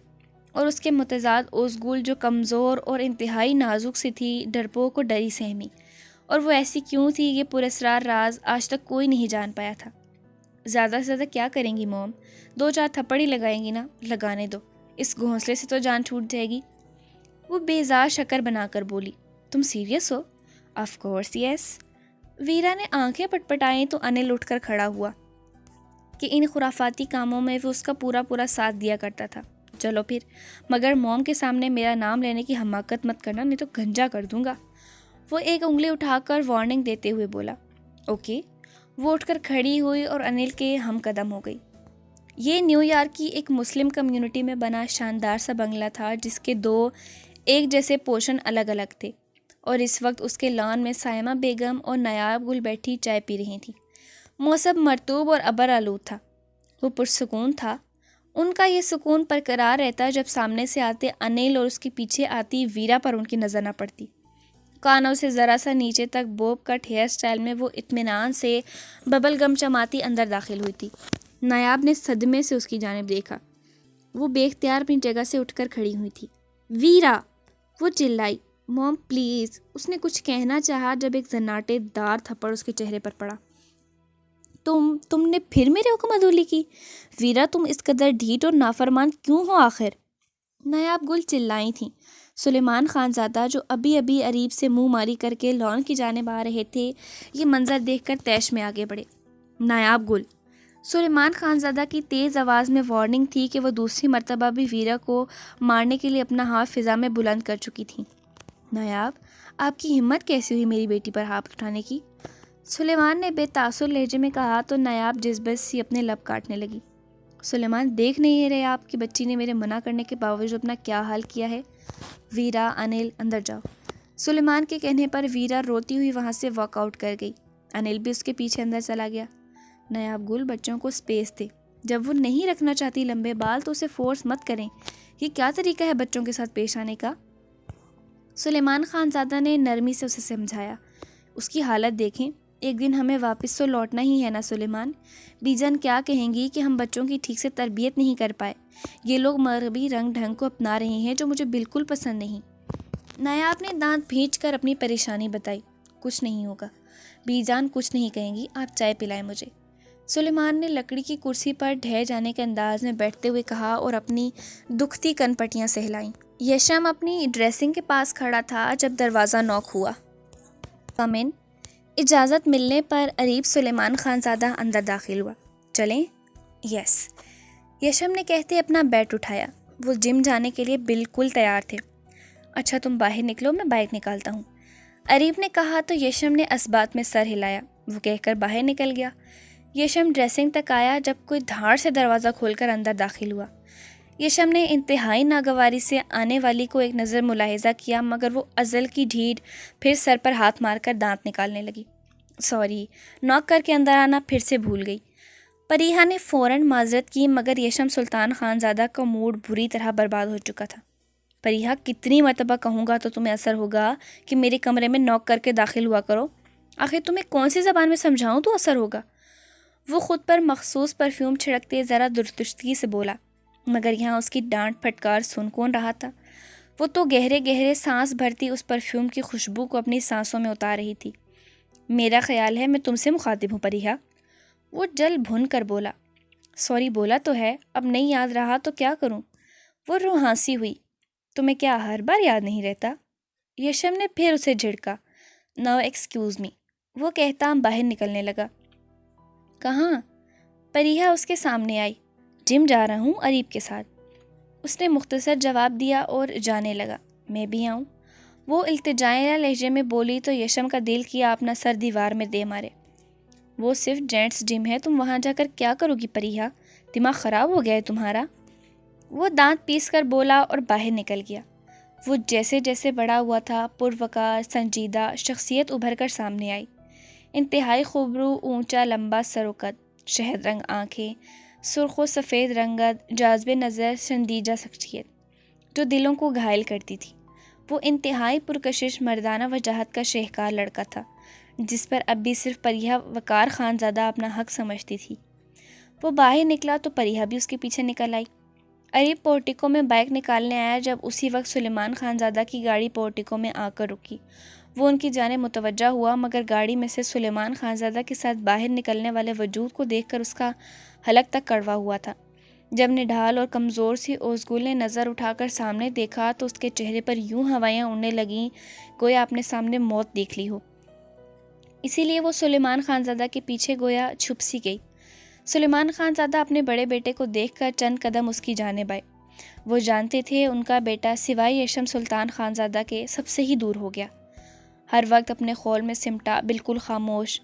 اور اس کے متضاد اوزگل جو کمزور اور انتہائی نازک سی تھی، ڈرپوک اور ڈری سہمی، اور وہ ایسی کیوں تھی یہ پراسرار راز آج تک کوئی نہیں جان پایا تھا۔ زیادہ سے زیادہ کیا کریں گی موم؟ 2-4 تھپڑ ہی لگائیں گی نا، لگانے دو، اس گھونسلے سے تو جان چھوٹ جائے گی۔ وہ بیزار شکر بنا کر بولی۔ تم سیریس ہو؟ Of course yes. ویرا نے آنکھیں پٹپٹائیں تو انل اٹھ کر کھڑا ہوا کہ ان خرافاتی کاموں میں وہ اس کا پورا ساتھ دیا کرتا تھا۔ چلو پھر، مگر موم کے سامنے میرا نام لینے کی حماقت مت کرنا، نہیں تو گھنجا کر دوں گا۔ وہ ایک انگلی اٹھا کر وارننگ دیتے ہوئے بولا۔ اوکے۔ وہ اٹھ کر کھڑی ہوئی اور انل کے ہم قدم ہو گئی۔ یہ نیو یارک کی ایک مسلم کمیونٹی میں بنا شاندار سا بنگلہ تھا جس کے 2 ایک جیسے پورشن الگ الگ تھے، اور اس وقت اس کے لان میں سائمہ بیگم اور نایاب گل بیٹھی چائے پی رہی تھیں۔ موسم مرطوب اور ابر آلود تھا۔ وہ پرسکون تھا۔ ان کا یہ سکون برقرار رہتا جب سامنے سے آتے انل اور اس کے پیچھے آتی ویرا پر ان کی نظر نہ پڑتی۔ کانوں سے ذرا سا نیچے تک بوب کٹ ہیئر سٹائل میں وہ اطمینان سے ببل گم چماتی اندر داخل ہوئی تھی۔ نایاب نے صدمے سے اس کی جانب دیکھا۔ وہ بے اختیار اپنی جگہ سے اٹھ کر کھڑی ہوئی تھی۔ ویرا! وہ چلائی۔ موم پلیز! اس نے کچھ کہنا چاہا جب ایک زناٹے دار تھپڑ اس کے چہرے پر پڑا۔ تم نے پھر میرے حکم عدولی کی؟ ویرا، تم اس قدر ڈھیٹ اور نافرمان کیوں ہو آخر؟ نایاب گل چلائی تھیں۔ سلیمان خان زادہ جو ابھی اریب سے منہ ماری کر کے لان کی جانب آ رہے تھے، یہ منظر دیکھ کر طیش میں آگے بڑھے۔ نایاب گل! سلیمان خان زادہ کی تیز آواز میں وارننگ تھی کہ وہ دوسری مرتبہ بھی ویرا کو مارنے کے لیے اپنا ہاتھ فضا میں بلند کر چکی تھیں۔ نایاب، آپ کی ہمت کیسی ہوئی میری بیٹی پر ہاتھ اٹھانے کی؟ سلیمان نے بے تاثر لہجے میں کہا تو نایاب جذبت سی اپنے لب کاٹنے لگی۔ سلیمان، دیکھ نہیں رہے آپ کی بچی نے میرے منع کرنے کے باوجود اپنا کیا حال کیا ہے؟ ویرا، انل، اندر جاؤ۔ سلیمان کے کہنے پر ویرا روتی ہوئی وہاں سے واک آؤٹ کر گئی۔ انل بھی اس کے پیچھے اندر چلا گیا۔ نایاب گل، بچوں کو سپیس دے۔ جب وہ نہیں رکھنا چاہتی لمبے بال تو اسے فورس مت کریں۔ یہ کیا طریقہ ہے بچوں کے ساتھ پیش آنے کا؟ سلیمان خان زادہ نے نرمی سے اسے سمجھایا۔ اس کی حالت دیکھیں، ایک دن ہمیں واپس تو لوٹنا ہی ہے نا سلیمان۔ بی جان کیا کہیں گی کہ ہم بچوں کی ٹھیک سے تربیت نہیں کر پائے۔ یہ لوگ مغربی رنگ ڈھنگ کو اپنا رہے ہیں جو مجھے بالکل پسند نہیں۔ نایاب نے دانت بھینچ کر اپنی پریشانی بتائی۔ کچھ نہیں ہوگا بی جان، کچھ نہیں کہیں گی، آپ چائے پلائیں مجھے۔ سلیمان نے لکڑی کی کرسی پر ڈھہ جانے کے انداز میں بیٹھتے ہوئے کہا اور اپنی دکھتی کن پٹیاں سہلائیں۔ یشم اپنی ڈریسنگ کے پاس کھڑا تھا جب دروازہ نوک ہوا۔ کم ان۔ اجازت ملنے پر اریب سلیمان خان زادہ اندر داخل ہوا۔ چلیں؟ یس، یشم نے کہتے اپنا بیٹ اٹھایا۔ وہ جم جانے کے لیے بالکل تیار تھے۔ اچھا تم باہر نکلو، میں بائک نکالتا ہوں، اریب نے کہا تو یشم نے اسبات میں سر ہلایا۔ وہ کہہ کر باہر نکل گیا۔ یشم ڈریسنگ تک آیا جب کوئی دھاڑ سے دروازہ کھول کر اندر داخل ہوا۔ یشم نے انتہائی ناگواری سے آنے والی کو ایک نظر ملاحظہ کیا، مگر وہ ازل کی ڈھیٹ پھر سر پر ہاتھ مار کر دانت نکالنے لگی۔ سوری، نوک کر کے اندر آنا پھر سے بھول گئی۔ پریحا نے فوراً معذرت کی، مگر یشم سلطان خان زادہ کا موڈ بری طرح برباد ہو چکا تھا۔ پریحا، کتنی مرتبہ کہوں گا تو تمہیں اثر ہوگا کہ میرے کمرے میں نوک کر کے داخل ہوا کرو؟ آخر تمہیں کون سی زبان میں سمجھاؤں تو اثر ہوگا؟ وہ خود پر مخصوص پرفیوم چھڑکتے ذرا درستگی سے بولا، مگر یہاں اس کی ڈانٹ پھٹکار سن کون رہا تھا؟ وہ تو گہرے گہرے سانس بھرتی اس پرفیوم کی خوشبو کو اپنی سانسوں میں اتار رہی تھی۔ میرا خیال ہے میں تم سے مخاطب ہوں پریحا، وہ جل بھن کر بولا۔ سوری بولا تو ہے، اب نہیں یاد رہا تو کیا کروں؟ وہ روحانسی ہوئی۔ تمہیں کیا ہر بار یاد نہیں رہتا؟ یشم نے پھر اسے جھڑکا۔ نو ایکسکیوز می، وہ کہتا باہر نکلنے لگا۔ کہاں؟ پریحا اس کے سامنے آئی۔ جم جا رہا ہوں اریب کے ساتھ، اس نے مختصر جواب دیا اور جانے لگا۔ میں بھی آؤں؟ وہ التجائیہ لہجے میں بولی تو یشم کا دل کیا اپنا سر دیوار میں دے مارے۔ وہ صرف جینٹس جم ہے، تم وہاں جا کر کیا کرو گی پریحا؟ دماغ خراب ہو گیا ہے تمہارا؟ وہ دانت پیس کر بولا اور باہر نکل گیا۔ وہ جیسے جیسے بڑا ہوا تھا، پروقار، سنجیدہ شخصیت ابھر کر سامنے آئی۔ انتہائی خوبرو، اونچا لمبا سر و قد، شہد رنگ آنکھیں، سرخ و سفید رنگت، جاذب نظر شندیجہ شخصیت جو دلوں کو گھائل کرتی تھی۔ وہ انتہائی پرکشش مردانہ وجاہت کا شہکار لڑکا تھا، جس پر اب بھی صرف پریحا وقار خان زادہ اپنا حق سمجھتی تھی۔ وہ باہر نکلا تو پریحا بھی اس کے پیچھے نکل آئی۔ اریب پورٹیکو میں بائک نکالنے آیا جب اسی وقت سلیمان خان زادہ کی گاڑی پورٹیکو میں آ کر رکی۔ وہ ان کی جانب متوجہ ہوا، مگر گاڑی میں سے سلیمان خان زادہ کے ساتھ باہر نکلنے والے وجود کو دیکھ کر اس کا حلق تک کڑوا ہوا تھا۔ جب نڈھال اور کمزور سی اوزگل نے نظر اٹھا کر سامنے دیکھا تو اس کے چہرے پر یوں ہوائیاں اڑنے لگیں گویا اپنے سامنے موت دیکھ لی ہو۔ اسی لیے وہ سلیمان خان زادہ کے پیچھے گویا چھپ سی گئی۔ سلیمان خان زادہ اپنے بڑے بیٹے کو دیکھ کر چند قدم اس کی جانب آئے۔ وہ جانتے تھے ان کا بیٹا سوائے یشم سلطان خان زادہ کے سب سے ہی دور ہو گیا، ہر وقت اپنے خول میں سمٹا، بالکل خاموش۔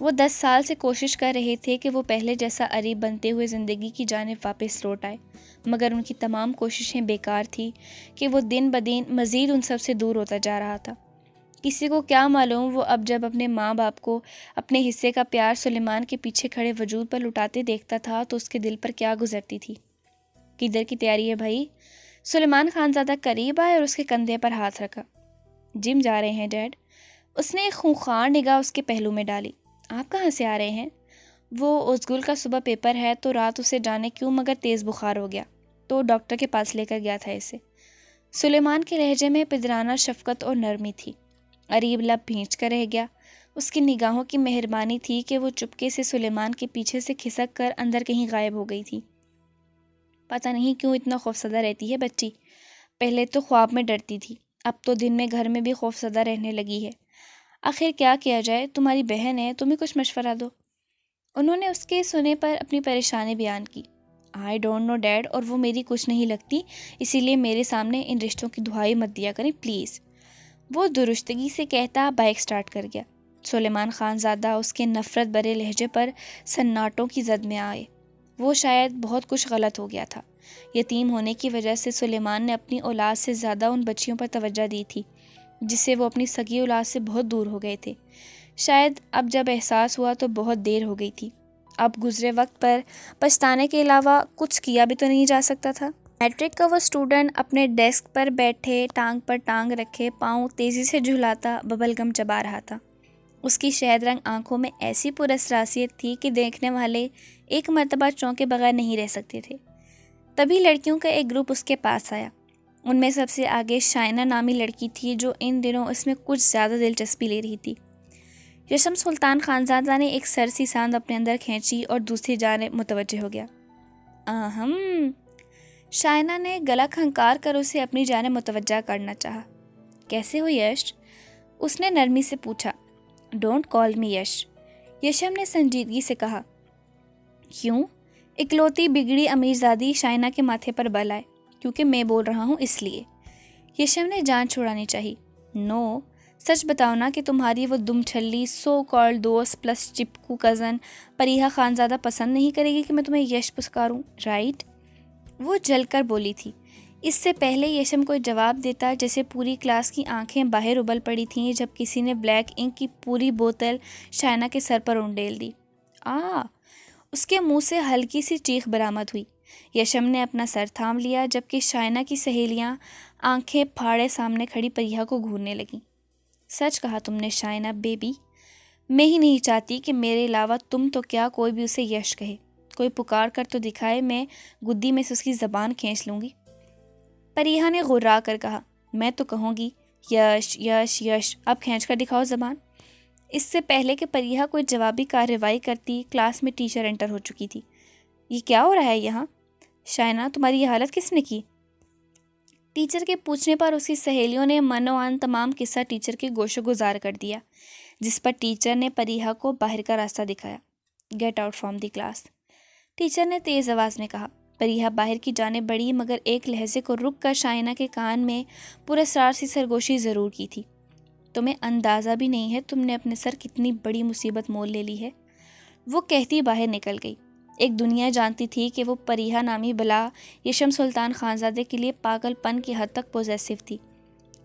وہ 10 سال سے کوشش کر رہے تھے کہ وہ پہلے جیسا اریب بنتے ہوئے زندگی کی جانب واپس لوٹ آئے، مگر ان کی تمام کوششیں بیکار تھی کہ وہ دن بدن مزید ان سب سے دور ہوتا جا رہا تھا۔ کسی کو کیا معلوم وہ اب جب اپنے ماں باپ کو اپنے حصے کا پیار سلیمان کے پیچھے کھڑے وجود پر لٹاتے دیکھتا تھا تو اس کے دل پر کیا گزرتی تھی۔ کدھر کی تیاری ہے بھائی؟ سلیمان خانزادہ قریب آئے اور اس کے کندھے پر ہاتھ رکھا۔ جم جا رہے ہیں ڈیڈ؟ اس نے ایک خونخوار نگاہ اس کے پہلو میں ڈالی۔ آپ کہاں سے آ رہے ہیں؟ وہ ازگل کا صبح پیپر ہے تو رات اسے جانے کیوں مگر تیز بخار ہو گیا تو ڈاکٹر کے پاس لے کر گیا تھا اسے۔ سلیمان کے لہجے میں پدرانہ شفقت اور نرمی تھی۔ اریب لب بھینچ کر رہ گیا۔ اس کی نگاہوں کی مہربانی تھی کہ وہ چپکے سے سلیمان کے پیچھے سے کھسک کر اندر کہیں غائب ہو گئی تھی۔ پتہ نہیں کیوں اتنا خوفزدہ رہتی ہے بچی، پہلے تو خواب میں ڈرتی تھی، اب تو دن میں گھر میں بھی خوفزدہ رہنے لگی ہے۔ آخر کیا جائے، تمہاری بہن ہے، تمہیں کچھ مشورہ دو۔ انہوں نے اس کے سنے پر اپنی پریشانی بیان کی۔ آئی ڈونٹ نو ڈیڈ، اور وہ میری کچھ نہیں لگتی، اسی لیے میرے سامنے ان رشتوں کی دہائی مت دیا کریں پلیز۔ وہ درستگی سے کہتا بائک سٹارٹ کر گیا۔ سلیمان خانزادہ اس کے نفرت برے لہجے پر سناٹوں کی زد میں آئے۔ وہ شاید بہت کچھ غلط ہو گیا تھا۔ یتیم ہونے کی وجہ سے سلیمان نے اپنی اولاد سے زیادہ ان بچیوں پر توجہ دی تھی جس سے وہ اپنی سگی اولاد سے بہت دور ہو گئے تھے۔ شاید اب جب احساس ہوا تو بہت دیر ہو گئی تھی۔ اب گزرے وقت پر پچھتانے کے علاوہ کچھ کیا بھی تو نہیں جا سکتا تھا۔ میٹرک کا وہ اسٹوڈنٹ اپنے ڈیسک پر بیٹھے ٹانگ پر ٹانگ رکھے پاؤں تیزی سے جھلاتا ببل گم چبا رہا تھا۔ اس کی شہد رنگ آنکھوں میں ایسی پراسراریت تھی کہ دیکھنے والے ایک مرتبہ چونکے بغیر نہیں رہ سکتے تھے۔ تبھی لڑکیوں کا ایک گروپ اس کے پاس آیا۔ ان میں سب سے آگے شائنہ نامی لڑکی تھی جو ان دنوں اس میں کچھ زیادہ دلچسپی لے رہی تھی۔ یشم سلطان خانزادہ نے ایک سرسی ساند اپنے اندر کھینچی اور دوسری جانب متوجہ ہو گیا۔ شائنہ نے گلا کھنکار کر اسے اپنی جانب متوجہ کرنا چاہا۔ کیسے ہو یش؟ اس نے نرمی سے پوچھا۔ ڈونٹ کال می یش، یشم نے سنجیدگی سے کہا۔ کیوں؟ اکلوتی بگڑی امیرزادی شائنہ کے ماتھے پر بل آئے۔ کیونکہ میں بول رہا ہوں اس لیے۔ یشم نے جان چھڑانی چاہی۔ نو، سچ بتاؤ نا کہ تمہاری وہ دم چھلی سو کال دوست پلس چپکو کزن پریہا خانزادہ پسند نہیں کرے گی کہ میں تمہیں یش پسکاروں، رائٹ؟ وہ جل کر بولی تھی۔ اس سے پہلے یشم کوئی جواب دیتا جیسے پوری کلاس کی آنکھیں باہر ابل پڑی تھیں جب کسی نے بلیک انک کی پوری بوتل شائنہ کے سر پر انڈیل دی۔ اس کے منہ سے ہلکی سی چیخ برآمد ہوئی۔ یشم نے اپنا سر تھام لیا جبکہ شائنہ کی سہیلیاں آنکھیں پھاڑے سامنے کھڑی پریہا کو گھورنے لگیں۔ سچ کہا تم نے شائنہ بیبی، میں ہی نہیں چاہتی کہ میرے علاوہ تم تو کیا کوئی بھی اسے یش کہے۔ کوئی پکار کر تو دکھائے، میں گدی میں سے اس کی زبان کھینچ لوں گی۔ پریہا نے غرا کر کہا۔ میں تو کہوں گی یش یش یش، اب کھینچ کر دکھاؤ زبان۔ اس سے پہلے کہ پریہا کوئی جوابی کارروائی کرتی کلاس میں ٹیچر انٹر ہو چکی تھی۔ یہ کیا ہو رہا ہے یہاں؟ شائنہ تمہاری یہ حالت کس نے کی؟ ٹیچر کے پوچھنے پر اس کی سہیلیوں نے منوان تمام قصہ ٹیچر کے گوشو گزار کر دیا، جس پر ٹیچر نے پریہا کو باہر کا راستہ دکھایا۔ Get out from the class, teacher نے تیز آواز میں کہا۔ پریہا باہر کی جانب بڑھی مگر ایک لہجے کو رک کر شائنہ کے کان میں پراسرار سی سرگوشی ضرور کی تھی۔ تمہیں اندازہ بھی نہیں ہے تم نے اپنے سر کتنی بڑی مصیبت مول لے لی ہے، وہ کہتی باہر نکل گئی۔ ایک دنیا جانتی تھی کہ وہ پریہا نامی بلا یشم سلطان خانزادے کے لیے پاگل پن کی حد تک پوزیسو تھی،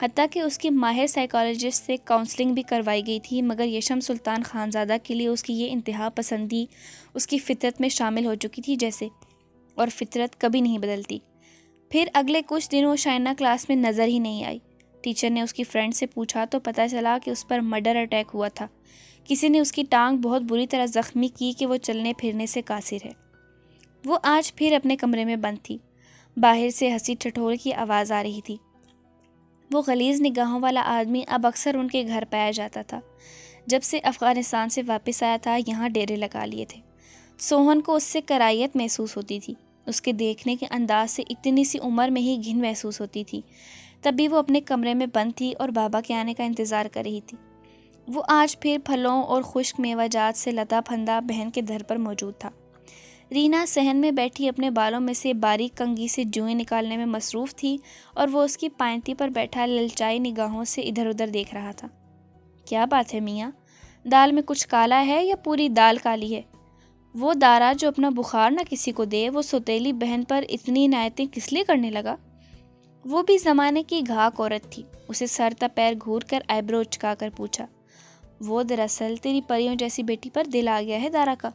حتیٰ کہ اس کی ماہر سائیکالوجسٹ سے کاؤنسلنگ بھی کروائی گئی تھی، مگر یشم سلطان خانزادہ کے لیے اس کی یہ انتہا پسندی اس کی فطرت میں شامل ہو چکی تھی جیسے، اور فطرت کبھی نہیں بدلتی۔ پھر اگلے کچھ دنوں شائنہ کلاس میں نظر ہی نہیں آئی۔ ٹیچر نے اس کی فرینڈ سے پوچھا تو پتہ چلا کہ اس پر مرڈر اٹیک ہوا تھا۔ کسی نے اس کی ٹانگ بہت بری طرح زخمی کی کہ وہ چلنے پھرنے سے قاصر ہے۔ وہ آج پھر اپنے کمرے میں بند تھی۔ باہر سے ہنسی ٹھٹول کی آواز آ رہی تھی۔ وہ غلیظ نگاہوں والا آدمی اب اکثر ان کے گھر پایا جاتا تھا۔ جب سے افغانستان سے واپس آیا تھا یہاں ڈیرے لگا لیے تھے۔ سوہن کو اس سے کرائیت محسوس ہوتی تھی۔ اس کے دیکھنے کے انداز سے اتنی سی عمر میں ہی گھن محسوس ہوتی تھی۔ تبھی وہ اپنے کمرے میں بند تھی اور بابا کے آنے کا انتظار کر رہی تھی۔ وہ آج پھر پھلوں اور خشک میوہ جات سے لدا پھندا بہن کے گھر پر موجود تھا۔ رینا صحن میں بیٹھی اپنے بالوں میں سے باریک کنگھی سے جوئیں نکالنے میں مصروف تھی اور وہ اس کی پائنتی پر بیٹھا للچائی نگاہوں سے ادھر ادھر دیکھ رہا تھا۔ کیا بات ہے میاں؟ دال میں کچھ کالا ہے یا پوری دال کالی ہے؟ وہ دارا جو اپنا بخار نہ کسی کو دے، وہ سوتیلی بہن پر اتنی عنایتیں کس لیے کرنے لگا؟ وہ بھی زمانے کی گھاک عورت تھی۔ اسے سر تا پیر گھور کر آئی برو چکا کر پوچھا، وہ دراصل تیری پریوں جیسی بیٹی پر دل آ گیا ہے دارا کا،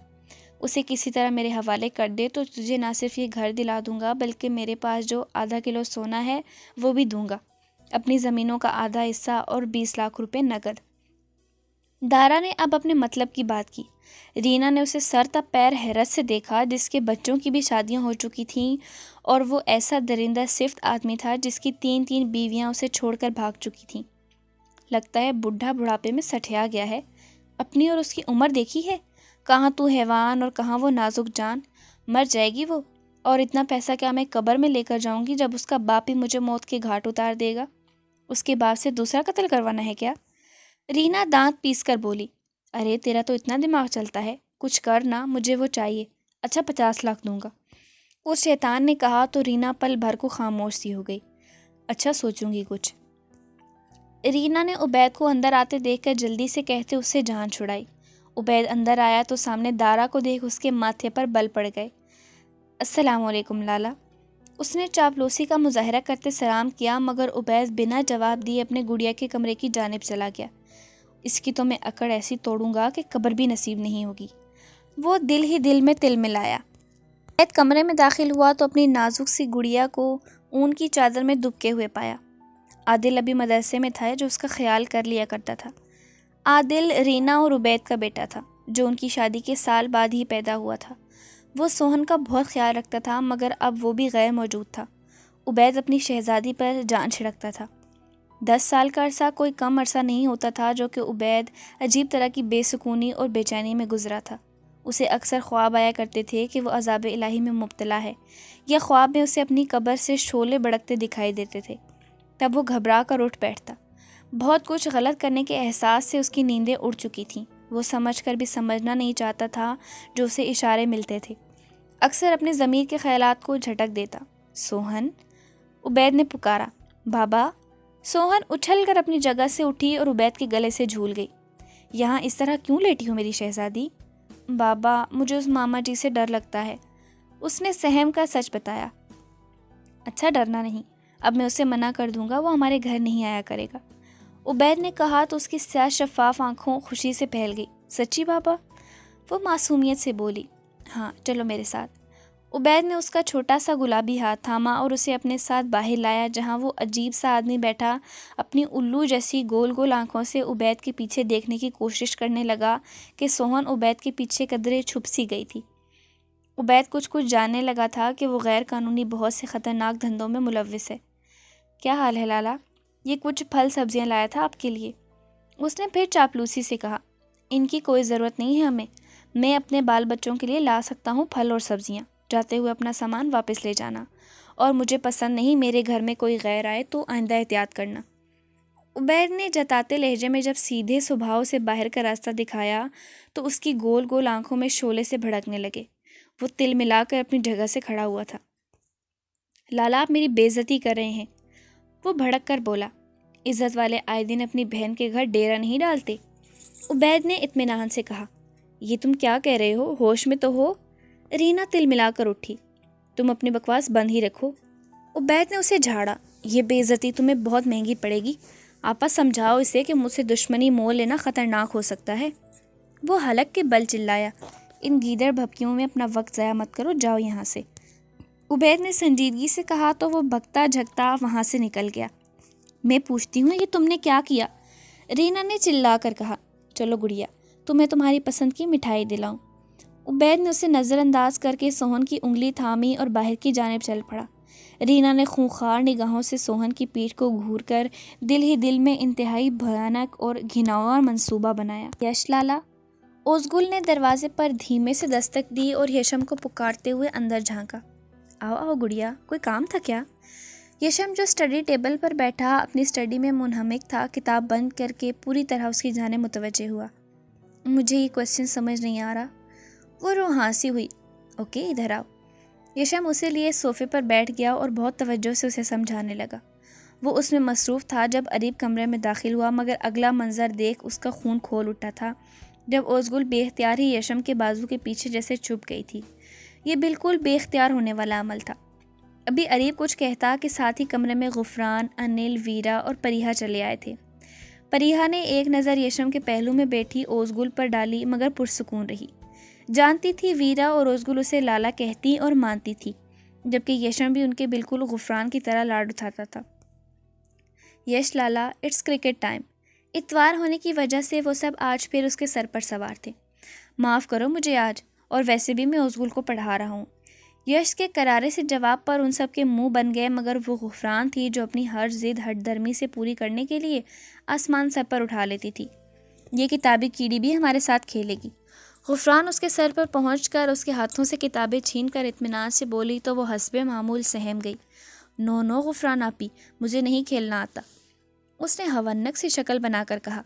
اسے کسی طرح میرے حوالے کر دے تو تجھے نہ صرف یہ گھر دلا دوں گا بلکہ میرے پاس جو آدھا کلو سونا ہے وہ بھی دوں گا، اپنی زمینوں کا آدھا حصہ اور 20 لاکھ روپے نقد۔ دارا نے اب اپنے مطلب کی بات کی۔ رینا نے اسے سر تا پیر حیرت سے دیکھا، جس کے بچوں کی بھی شادیاں ہو چکی تھیں اور وہ ایسا درندہ صفت آدمی تھا جس کی 3 بیویاں اسے چھوڑ کر بھاگ چکی تھیں۔ لگتا ہے بڈھا بڑھاپے میں سٹھیا گیا ہے۔ اپنی اور اس کی عمر دیکھی ہے؟ کہاں تو حیوان اور کہاں وہ نازک جان، مر جائے گی وہ، اور اتنا پیسہ کیا میں قبر میں لے کر جاؤں گی جب اس کا باپ ہی مجھے موت کے گھاٹ اتار دے گا؟ اس کے باپ سے دوسرا قتل کروانا ہے کیا؟ رینا دانت پیس کر بولی، ارے تیرا تو اتنا دماغ چلتا ہے، کچھ کرنا، مجھے وہ چاہیے، اچھا 50 لاکھ دوں گا۔ اس شیطان نے کہا تو رینا پل بھر کو خاموش سی ہو گئی۔ اچھا سوچوں گی کچھ۔ رینا نے عبید کو اندر آتے دیکھ کر جلدی سے کہتے اس سے جان چھڑائی۔ عبید اندر آیا تو سامنے دارا کو دیکھ اس کے ماتھے پر بل پڑ گئے۔ السلام علیکم لالا۔ اس نے چاپلوسی کا مظاہرہ کرتے سلام کیا، مگر عبید بنا جواب دیے اپنے گڑیا کے کمرے کی جانب چلا گیا۔ اس کی تو میں اکڑ ایسی توڑوں گا کہ قبر بھی نصیب نہیں ہوگی۔ وہ دل ہی دل میں تل ملایا۔ عبید کمرے میں داخل ہوا تو اپنی نازک سی گڑیا کو اون کی چادر میں دبکے ہوئے پایا۔ عادل ابھی مدرسے میں تھا جو اس کا خیال کر لیا کرتا تھا۔ عادل رینا اور عبید کا بیٹا تھا جو ان کی شادی کے سال بعد ہی پیدا ہوا تھا۔ وہ سوہن کا بہت خیال رکھتا تھا، مگر اب وہ بھی غیر موجود تھا۔ عبید اپنی شہزادی پر جان چھڑکتا تھا۔ 10 سال کا عرصہ کوئی کم عرصہ نہیں ہوتا تھا جو کہ عبید عجیب طرح کی بے سکونی اور بے چینی میں گزرا تھا۔ اسے اکثر خواب آیا کرتے تھے کہ وہ عذاب الہی میں مبتلا ہے، یا خواب میں اسے اپنی قبر سے شعلے بڑکتے دکھائی دیتے تھے۔ تب وہ گھبرا کر اٹھ بیٹھتا۔ بہت کچھ غلط کرنے کے احساس سے اس کی نیندیں اڑ چکی تھیں۔ وہ سمجھ کر بھی سمجھنا نہیں چاہتا تھا جو اسے اشارے ملتے تھے۔ اکثر اپنے ضمیر کے خیالات کو جھٹک دیتا۔ سوہن، عبید نے پکارا۔ بابا۔ سوہن اچھل کر اپنی جگہ سے اٹھی اور عبید کے گلے سے جھول گئی۔ یہاں اس طرح کیوں لیٹی ہو میری شہزادی؟ بابا، مجھے اس ماما جی سے ڈر لگتا ہے۔ اس نے سہم کا سچ بتایا۔ اچھا ڈرنا نہیں، اب میں اسے منع کر دوں گا، وہ ہمارے گھر نہیں آیا کرے گا، عبید نے کہا تو اس کی سیاہ شفاف آنکھوں خوشی سے پھیل گئی۔ سچی بابا؟ وہ معصومیت سے بولی۔ ہاں چلو میرے ساتھ۔ عبید نے اس کا چھوٹا سا گلابی ہاتھ تھاما اور اسے اپنے ساتھ باہر لایا جہاں وہ عجیب سا آدمی بیٹھا اپنی الو جیسی گول گول آنکھوں سے عبید کے پیچھے دیکھنے کی کوشش کرنے لگا کہ سوہن عبید کے پیچھے قدرے چھپ سی گئی تھی۔ عبید کچھ جاننے لگا تھا کہ وہ غیر قانونی بہت سے خطرناک دھندوں میں ملوث ہے۔ کیا حال ہے لالا؟ یہ کچھ پھل سبزیاں لایا تھا آپ کے لیے۔ اس نے پھر چاپلوسی سے کہا، ان کی کوئی ضرورت نہیں ہے ہمیں، میں اپنے بال بچوں کے لیے لا سکتا ہوں پھل اور سبزیاں، جاتے ہوئے اپنا سامان واپس لے جانا، اور مجھے پسند نہیں میرے گھر میں کوئی غیر آئے تو آئندہ احتیاط کرنا۔ عبید نے جتاتے لہجے میں جب سیدھے سبھاؤ سے باہر کا راستہ دکھایا تو اس کی گول گول آنکھوں میں شعلے سے بھڑکنے لگے۔ وہ تل ملا کر اپنی جگہ سے کھڑا ہوا تھا۔ لالا، آپ میری بے عزتی کر رہے ہیں، وہ بھڑک کر بولا۔ عزت والے آئے دن اپنی بہن کے گھر ڈیرا نہیں ڈالتے۔ عبید نے اطمینان سے کہا۔ یہ تم کیا کہہ رہے ہو؟ ہوش میں تو ہو؟ رینا تل ملا کر اٹھی۔ تم اپنی بکواس بند ہی رکھو۔ عبید نے اسے جھاڑا۔ یہ بے عزتی تمہیں بہت مہنگی پڑے گی، آپا سمجھاؤ اسے کہ مجھ سے دشمنی مول لینا خطرناک ہو سکتا ہے۔ وہ حلق کے بل چلایا، ان گیدڑ بھپکیوں میں اپنا وقت ضائع مت کرو، جاؤ یہاں سے۔ عبید نے سنجیدگی سے کہا تو وہ بھگتا جھگتا وہاں سے نکل گیا۔ میں پوچھتی ہوں یہ تم نے کیا کیا؟ رینا نے چلا کر کہا۔ چلو گڑیا، تمہیں تمہاری پسند کی مٹھائی دلاؤں۔ عبید نے اسے نظر انداز کر کے سوہن کی انگلی تھامی اور باہر کی جانب چل پڑا۔ رینا نے خونخوار نگاہوں سے سوہن کی پیٹھ کو گھور کر دل ہی دل میں انتہائی بھیانک اور گھناؤنا منصوبہ بنایا۔ یش لالا؟ اوزگل نے دروازے پر دھیمے سے دستک دی اور یشم کو پکارتے ہوئے اندر جھانکا۔ آؤ آؤ گڑیا، کوئی کام تھا کیا؟ یشم جو اسٹڈی ٹیبل پر بیٹھا اپنی اسٹڈی میں منہمک تھا کتاب بند کر کے پوری طرح اس کی جانب متوجہ ہوا۔ مجھے یہ کوشچن سمجھ نہیں آ رہا۔ وہ روحانسی ہوئی۔ اوکے ادھر آؤ۔ یشم اسے لیے صوفے پر بیٹھ گیا اور بہت توجہ سے اسے سمجھانے لگا۔ وہ اس میں مصروف تھا جب اریب کمرے میں داخل ہوا، مگر اگلا منظر دیکھ اس کا خون کھول اٹھا تھا جب اوزگل بے اختیار ہی یشم کے بازو کے پیچھے جیسے چھپ گئی تھی۔ یہ بالکل بے اختیار ہونے والا عمل تھا۔ ابھی اریب کچھ کہتا کہ ساتھ ہی کمرے میں غفران، انل، ویرا اور پریہا چلے آئے تھے۔ پریہا نے ایک نظر یشم کے پہلو میں بیٹھی اوزگل پر ڈالی مگر پرسکون رہی۔ جانتی تھی ویرا اور اوزگل اسے لالا کہتی اور مانتی تھی، جبکہ یشم بھی ان کے بالکل غفران کی طرح لاڈ اٹھاتا تھا۔ یش لالا، اٹس کرکٹ ٹائم۔ اتوار ہونے کی وجہ سے وہ سب آج پھر اس کے سر پر سوار تھے۔ معاف کرو مجھے آج، اور ویسے بھی میں اوزگل کو پڑھا رہا ہوں۔ یش کے کرارے سے جواب پر ان سب کے منہ بن گئے، مگر وہ غفران تھی جو اپنی ہر ضد ہٹ درمی سے پوری کرنے کے لیے آسمان سر پر اٹھا لیتی تھی۔ یہ کتابی کیڑی بھی ہمارے ساتھ کھیلے گی۔ غفران اس کے سر پر پہنچ کر اس کے ہاتھوں سے کتابیں چھین کر اطمینان سے بولی تو وہ حسب معمول سہم گئی۔ نو نو غفران آپی، مجھے نہیں کھیلنا آتا، اس نے ہونک سی شکل بنا کر کہا۔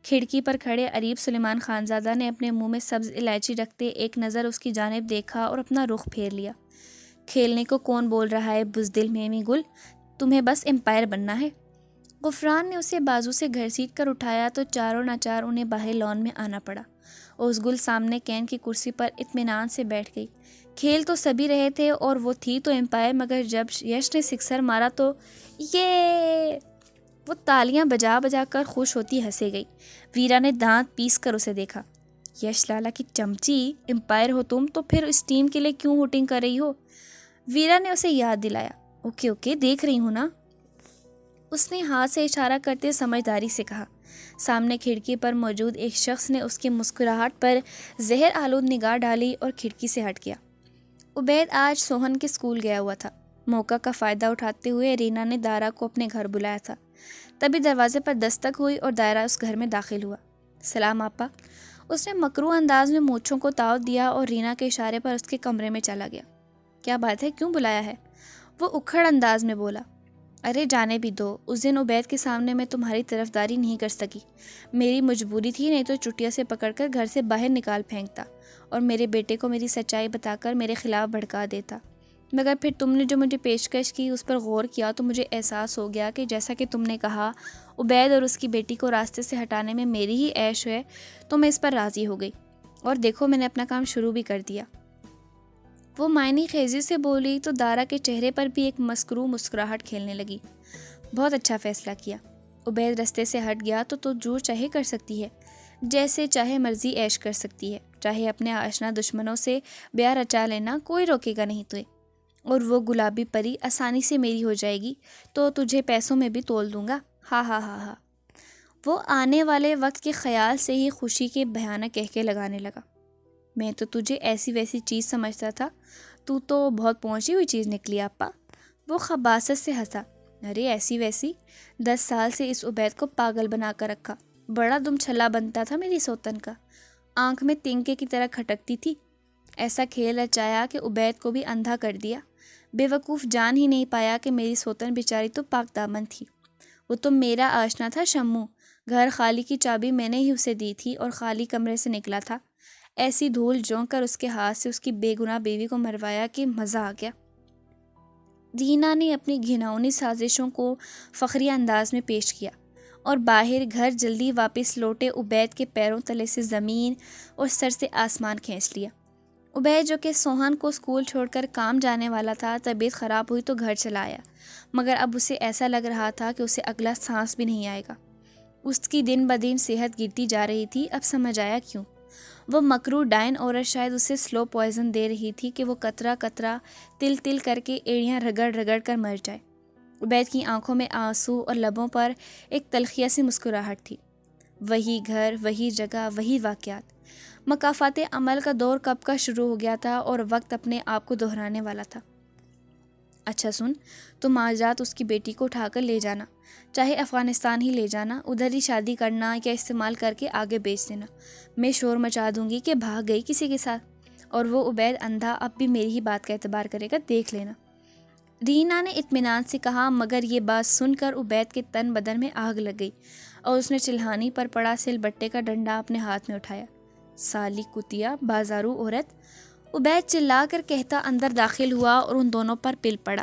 کھڑکی پر کھڑے اریب سلیمان خانزادہ نے اپنے منہ میں سبز الائچی رکھتے ایک نظر اس کی جانب دیکھا اور اپنا رخ پھیر لیا۔ کھیلنے کو کون بول رہا ہے بزدل میمی گل، تمہیں بس امپائر بننا ہے۔ غفران نے اسے بازو سے گھسیٹ کر اٹھایا تو چاروں ناچار انہیں باہر لان میں آنا پڑا۔ اوزگل سامنے کین کی کرسی پر اطمینان سے بیٹھ گئی۔ کھیل تو سبھی رہے تھے اور وہ تھی تو امپائر، مگر جب یش نے سکسر مارا تو یہ وہ تالیاں بجا بجا کر خوش ہوتی ہنسے گئی۔ ویرا نے دانت پیس کر اسے دیکھا۔ یش لالا کی چمچی، امپائر ہو تم تو پھر اس ٹیم کے لیے کیوں ہوٹنگ کر رہی ہو؟ ویرا نے اسے یاد دلایا۔ اوکے اوکے، دیکھ رہی ہوں نا، اس نے ہاتھ سے اشارہ کرتے سمجھداری سے کہا۔ سامنے کھڑکی پر موجود ایک شخص نے اس کی مسکراہٹ پر زہر آلود نگاہ ڈالی اور کھڑکی سے ہٹ گیا۔ عبید آج سوہن کے اسکول گیا ہوا تھا۔ موقع کا فائدہ اٹھاتے ہوئے رینا نے دائرہ کو اپنے گھر بلایا تھا۔ تبھی دروازے پر دستک ہوئی اور دائرہ اس گھر میں داخل ہوا۔ سلام آپا، اس نے مکروہ انداز میں مونچھوں کو تاؤ دیا اور رینا کے اشارے پر اس کے کمرے میں چلا گیا۔ کیا بات ہے، کیوں بلایا ہے؟ وہ اکھڑ انداز میں بولا۔ ارے جانے بھی دو، اس دن عبید کے سامنے میں تمہاری طرفداری نہیں کر سکی، میری مجبوری تھی، نہیں تو چٹیا سے پکڑ کر گھر سے باہر نکال پھینکتا اور میرے بیٹے کو میری سچائی بتا کر میرے خلاف بھڑکا دیتا، مگر پھر تم نے جو مجھے پیشکش کی اس پر غور کیا تو مجھے احساس ہو گیا کہ جیسا کہ تم نے کہا عبید اور اس کی بیٹی کو راستے سے ہٹانے میں میری ہی عیش ہے، تو میں اس پر راضی ہو گئی، اور دیکھو میں نے اپنا کام شروع بھی کر دیا۔ وہ معنی خیزی سے بولی تو دارا کے چہرے پر بھی ایک مسکرو مسکراہٹ کھیلنے لگی۔ بہت اچھا فیصلہ کیا۔ عبید رستے سے ہٹ گیا تو جو چاہے کر سکتی ہے، جیسے چاہے مرضی عیش کر سکتی ہے، چاہے اپنے آشنا دشمنوں سے بیاہ رچا لینا، کوئی روکے گا نہیں تجھے، اور وہ گلابی پری آسانی سے میری ہو جائے گی تو تجھے پیسوں میں بھی تول دوں گا، ہا ہا ہا ہا۔ وہ آنے والے وقت کے خیال سے ہی خوشی کے بھیانک کہکے لگانے لگا۔ میں تو تجھے ایسی ویسی چیز سمجھتا تھا، تو بہت پہنچی ہوئی چیز نکلی آپا۔ وہ خباثت سے ہنسا۔ ارے ایسی ویسی، 10 سال سے اس عبید کو پاگل بنا کر رکھا، بڑا دم چھلا بنتا تھا میری سوتن کا، آنکھ میں تنکے کی طرح کھٹکتی تھی، ایسا کھیل رچایا کہ عبید کو بھی اندھا کر دیا، بے وقوف جان ہی نہیں پایا کہ میری سوتن بیچاری تو پاک دامن تھی، وہ تو میرا آشنا تھا شمو، گھر خالی کی چابی میں نے ہی اسے دی تھی اور خالی کمرے سے نکلا تھا، ایسی دھول جھونک کر اس کے ہاتھ سے اس کی بے گناہ بیوی کو مروایا کہ مزہ آ گیا۔ رینا نے اپنی گھناؤنی سازشوں کو فخری انداز میں پیش کیا اور باہر گھر جلدی واپس لوٹے عبید کے پیروں تلے سے زمین اور سر سے آسمان کھینچ لیا۔ عبید جو کہ سوہن کو اسکول چھوڑ کر کام جانے والا تھا، طبیعت خراب ہوئی تو گھر چلا آیا، مگر اب اسے ایسا لگ رہا تھا کہ اسے اگلا سانس بھی نہیں آئے گا۔ اس کی دن بدن صحت گرتی جا رہی تھی، اب سمجھ آیا کیوں۔ وہ مکروہ ڈائن عورت شاید اسے سلو پوائزن دے رہی تھی کہ وہ قطرہ قطرہ تل تل کر کے ایڑیاں رگڑ رگڑ کر مر جائے۔ عبید کی آنکھوں میں آنسو اور لبوں پر ایک تلخیہ سی مسکراہٹ تھی۔ وہی گھر، وہی جگہ، وہی واقعات۔ مکافات عمل کا دور کب کا شروع ہو گیا تھا اور وقت اپنے آپ کو دہرانے والا تھا۔ اچھا سن، تم آج رات اس کی بیٹی کو اٹھا کر لے جانا، چاہے افغانستان ہی لے جانا، ادھر ہی شادی کرنا یا استعمال کر کے آگے بیچ دینا، میں شور مچا دوں گی کہ بھاگ گئی کسی کے ساتھ، اور وہ عبید اندھا اب بھی میری ہی بات کا اعتبار کرے گا، دیکھ لینا۔ رینا نے اطمینان سے کہا، مگر یہ بات سن کر عبید کے تن بدن میں آگ لگ گئی اور اس نے چلہانی پر پڑا سل بٹے کا ڈنڈا اپنے ہاتھ میں اٹھایا۔ سالی کتیا، بازارو عورت، عبید چلا کر کہتا اندر داخل ہوا اور ان دونوں پر پل پڑا۔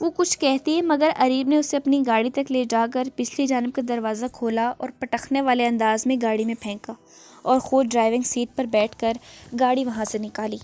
وہ کچھ کہتی ہے مگر اریب نے اسے اپنی گاڑی تک لے جا کر پچھلی جانب کا دروازہ کھولا اور پٹخنے والے انداز میں گاڑی میں پھینکا اور خود ڈرائیونگ سیٹ پر بیٹھ کر گاڑی وہاں سے نکالی۔